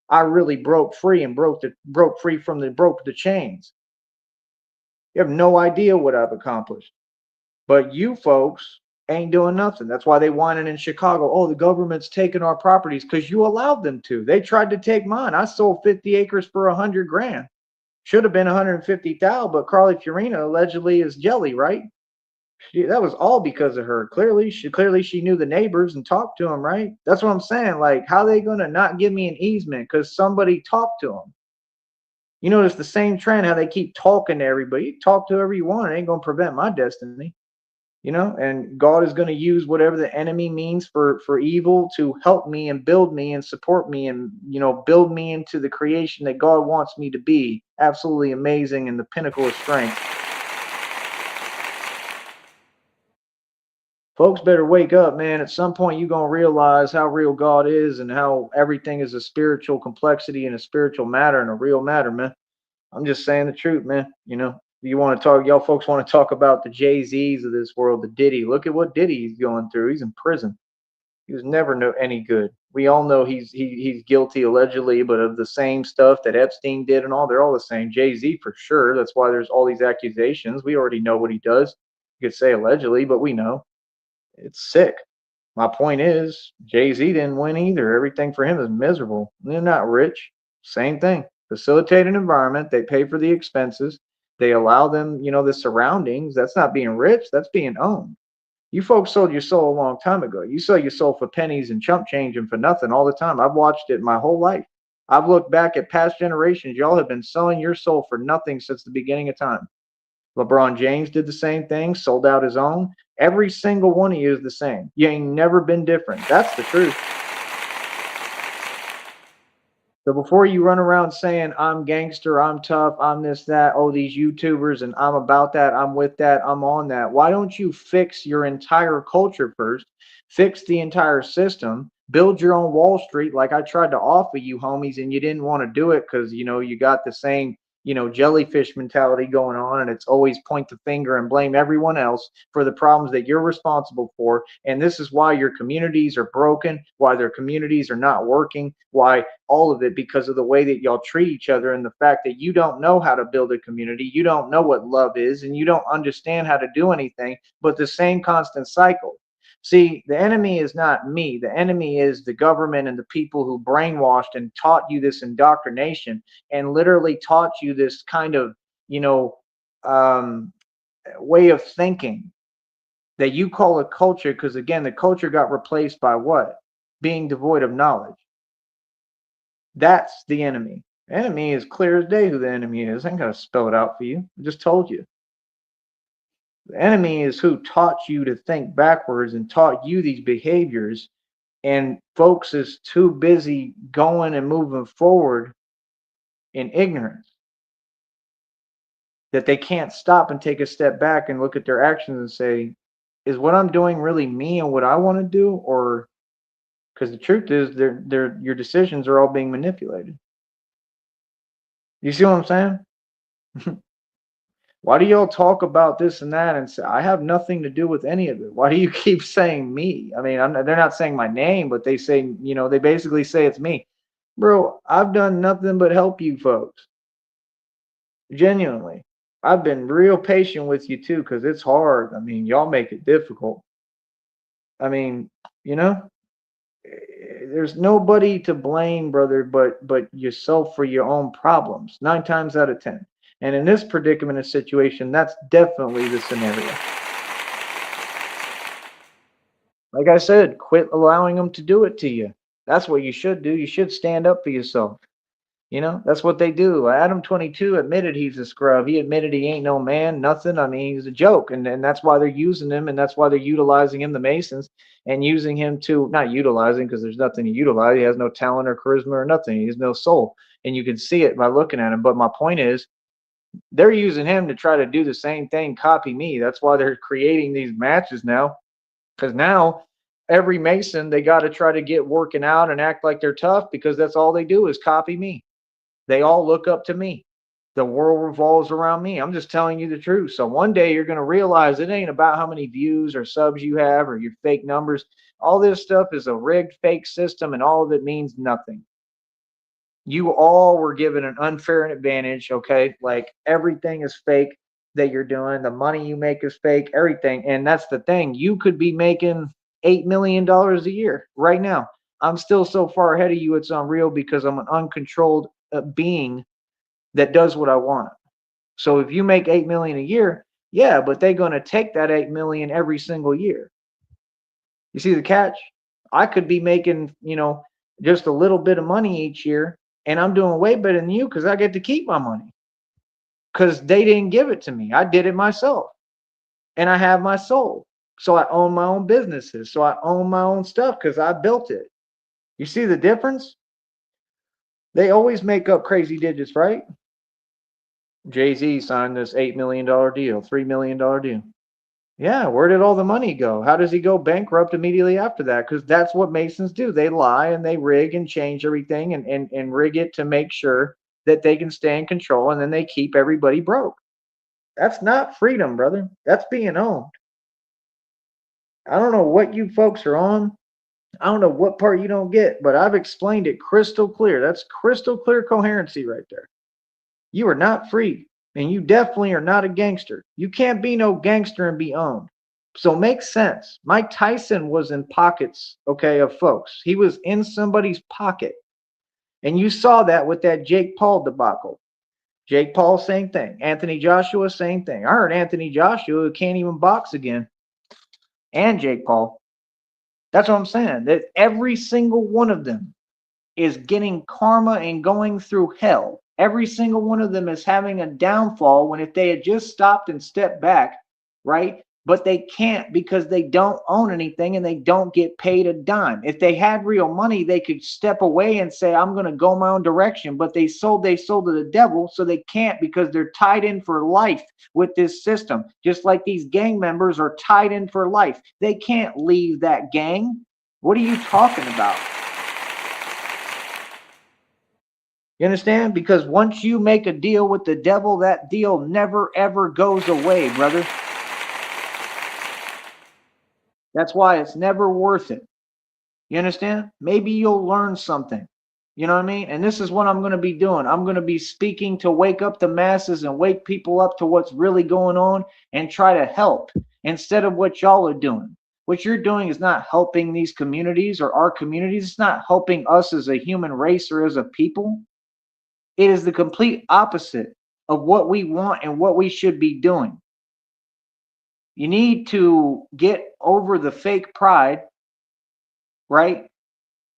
I really broke free and broke free from the chains. You have no idea what I've accomplished. But you folks ain't doing nothing. That's why they whining in Chicago. Oh, the government's taking our properties because you allowed them to. They tried to take mine. I sold 50 acres for 100 grand. Should have been 150,000, but Carly Fiorina allegedly is jelly, right? That was all because of her. Clearly she knew the neighbors and talked to them, right? That's what I'm saying. Like, how they gonna not give me an easement because somebody talked to them? You notice the same trend, how they keep talking to everybody. You talk to whoever you want. It ain't gonna prevent my destiny. And God is going to use whatever the enemy means for evil to help me and build me and support me and build me into the creation that God wants me to be. Absolutely amazing and the pinnacle of strength. Folks better wake up, man. At some point you're going to realize how real God is and how everything is a spiritual complexity and a spiritual matter and a real matter, man. I'm just saying the truth, man. You want to talk, y'all folks want to talk about the Jay-Z's of this world, the Diddy. Look at what Diddy's going through. He's in prison. He was never any good. We all know he's guilty allegedly, but of the same stuff that Epstein did and all, they're all the same. Jay-Z for sure. That's why there's all these accusations. We already know what he does. You could say allegedly, but we know. It's sick. My point is, Jay-Z didn't win either. Everything for him is miserable. They're not rich. Same thing. Facilitate an environment. They pay for the expenses. They allow them, the surroundings. That's not being rich. That's being owned. You folks sold your soul a long time ago. You sell your soul for pennies and chump change and for nothing all the time. I've watched it my whole life. I've looked back at past generations. Y'all have been selling your soul for nothing since the beginning of time. LeBron James did the same thing, sold out his own. Every single one of you is the same. You ain't never been different. That's the truth. So before you run around saying I'm gangster, I'm tough, I'm this, that, oh, these YouTubers and I'm about that, I'm with that, I'm on that, why don't you fix your entire culture first? Fix the entire system, build your own Wall Street like I tried to offer you homies and you didn't want to do it because you got the same jellyfish mentality going on, and it's always point the finger and blame everyone else for the problems that you're responsible for. And this is why your communities are broken, why their communities are not working, why all of it, because of the way that y'all treat each other and the fact that you don't know how to build a community, you don't know what love is, and you don't understand how to do anything but the same constant cycle. See, the enemy is not me. The enemy is the government and the people who brainwashed and taught you this indoctrination and literally taught you this kind of, um, way of thinking that you call a culture. Because again, the culture got replaced by what? Being devoid of knowledge. That's the enemy. The enemy is clear as day who the enemy is. I ain't got to spell it out for you. I just told you. The enemy is who taught you to think backwards and taught you these behaviors, and folks is too busy going and moving forward in ignorance that they can't stop and take a step back and look at their actions and say, is what I'm doing really me and what I want to do? Or because the truth is your decisions are all being manipulated. You see what I'm saying? Why do y'all talk about this and that and say I have nothing to do with any of it? Why do you keep saying me? I mean, they're not saying my name, but they say, they basically say it's me. Bro, I've done nothing but help you folks. Genuinely. I've been real patient with you too, because it's hard. I mean, y'all make it difficult. I mean, you know, There's nobody to blame, brother, but yourself for your own problems. 9 times out of 10. And in this predicament and situation, that's definitely the scenario. Like I said, quit allowing them to do it to you. That's what you should do. You should stand up for yourself. You know, that's what they do. Adam 22 admitted he's a scrub. He admitted he ain't no man, nothing. I mean, he's a joke. And that's why they're using him. And that's why they're utilizing him, the Masons, and using him to, not utilizing because there's nothing to utilize. He has no talent or charisma or nothing. He has no soul. And you can see it by looking at him. But my point is, they're using him to try to do the same thing, copy me. That's why they're creating these matches now. Because now every Mason, they got to try to get working out and act like they're tough because that's all they do is copy me. They all look up to me. The world revolves around me. I'm just telling you the truth. So one day you're going to realize it ain't about how many views or subs you have or your fake numbers. All this stuff is a rigged fake system and all of it means nothing. You all were given an unfair advantage, okay? Like everything is fake that you're doing. The money you make is fake, everything. And that's the thing. You could be making $8 million a year right now. I'm still so far ahead of you, it's unreal because I'm an uncontrolled being that does what I want. So if you make 8 million a year, yeah, but they're going to take that 8 million every single year. You see the catch? I could be making, just a little bit of money each year, and I'm doing way better than you because I get to keep my money because they didn't give it to me. I did it myself, and I have my soul. So I own my own businesses. So I own my own stuff because I built it. You see the difference? They always make up crazy digits, right? Jay-Z signed this $8 million deal, $3 million deal. Yeah, where did all the money go? How does he go bankrupt immediately after that? Because that's what Masons do. They lie and they rig and change everything and rig it to make sure that they can stay in control, and then they keep everybody broke. That's not freedom, brother. That's being owned. I don't know what you folks are on. I don't know what part you don't get, but I've explained it crystal clear. That's crystal clear coherency right there. You are not free, and you definitely are not a gangster. You can't be no gangster and be owned. So make sense. Mike Tyson was in pockets, okay, of folks. He was in somebody's pocket. And you saw that with that Jake Paul debacle. Jake Paul, same thing. Anthony Joshua, same thing. I heard Anthony Joshua can't even box again. And Jake Paul. That's what I'm saying. That every single one of them is getting karma and going through hell. Every single one of them is having a downfall when if they had just stopped and stepped back, right? But they can't because they don't own anything and they don't get paid a dime. If they had real money, they could step away and say, I'm going to go my own direction. But they sold to the devil, so they can't because they're tied in for life with this system. Just like these gang members are tied in for life. They can't leave that gang. What are you talking about? You understand? Because once you make a deal with the devil, that deal never ever goes away, brother. That's why it's never worth it. You understand? Maybe you'll learn something. You know what I mean? And this is what I'm going to be doing. I'm going to be speaking to wake up the masses and wake people up to what's really going on and try to help instead of what y'all are doing. What you're doing is not helping these communities or our communities. It's not helping us as a human race or as a people. It is the complete opposite of what we want and what we should be doing. You need to get over the fake pride, right?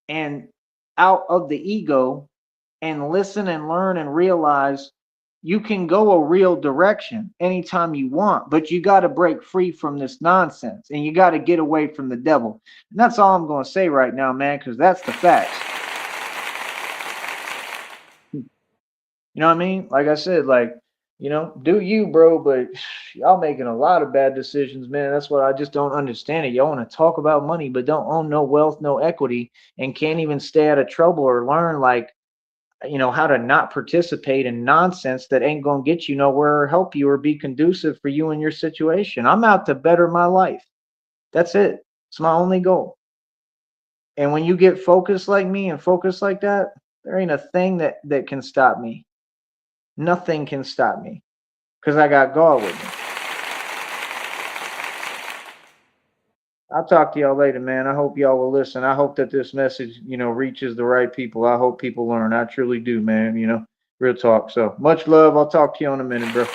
And out of the ego and listen and learn and realize you can go a real direction anytime you want, but you got to break free from this nonsense and you got to get away from the devil. And that's all I'm going to say right now, man, because that's the facts. You know what I mean? Like I said, do you, bro, but y'all making a lot of bad decisions, man. That's what I just don't understand it. Y'all want to talk about money, but don't own no wealth, no equity, and can't even stay out of trouble or learn, how to not participate in nonsense that ain't going to get you nowhere or help you or be conducive for you and your situation. I'm out to better my life. That's it. It's my only goal. And when you get focused like me and focused like that, there ain't a thing that can stop me. Nothing can stop me because I got God with me. I'll talk to y'all later, man. I hope y'all will listen. I hope that this message, reaches the right people. I hope people learn. I truly do, man. Real talk. So much love. I'll talk to you in a minute, bro.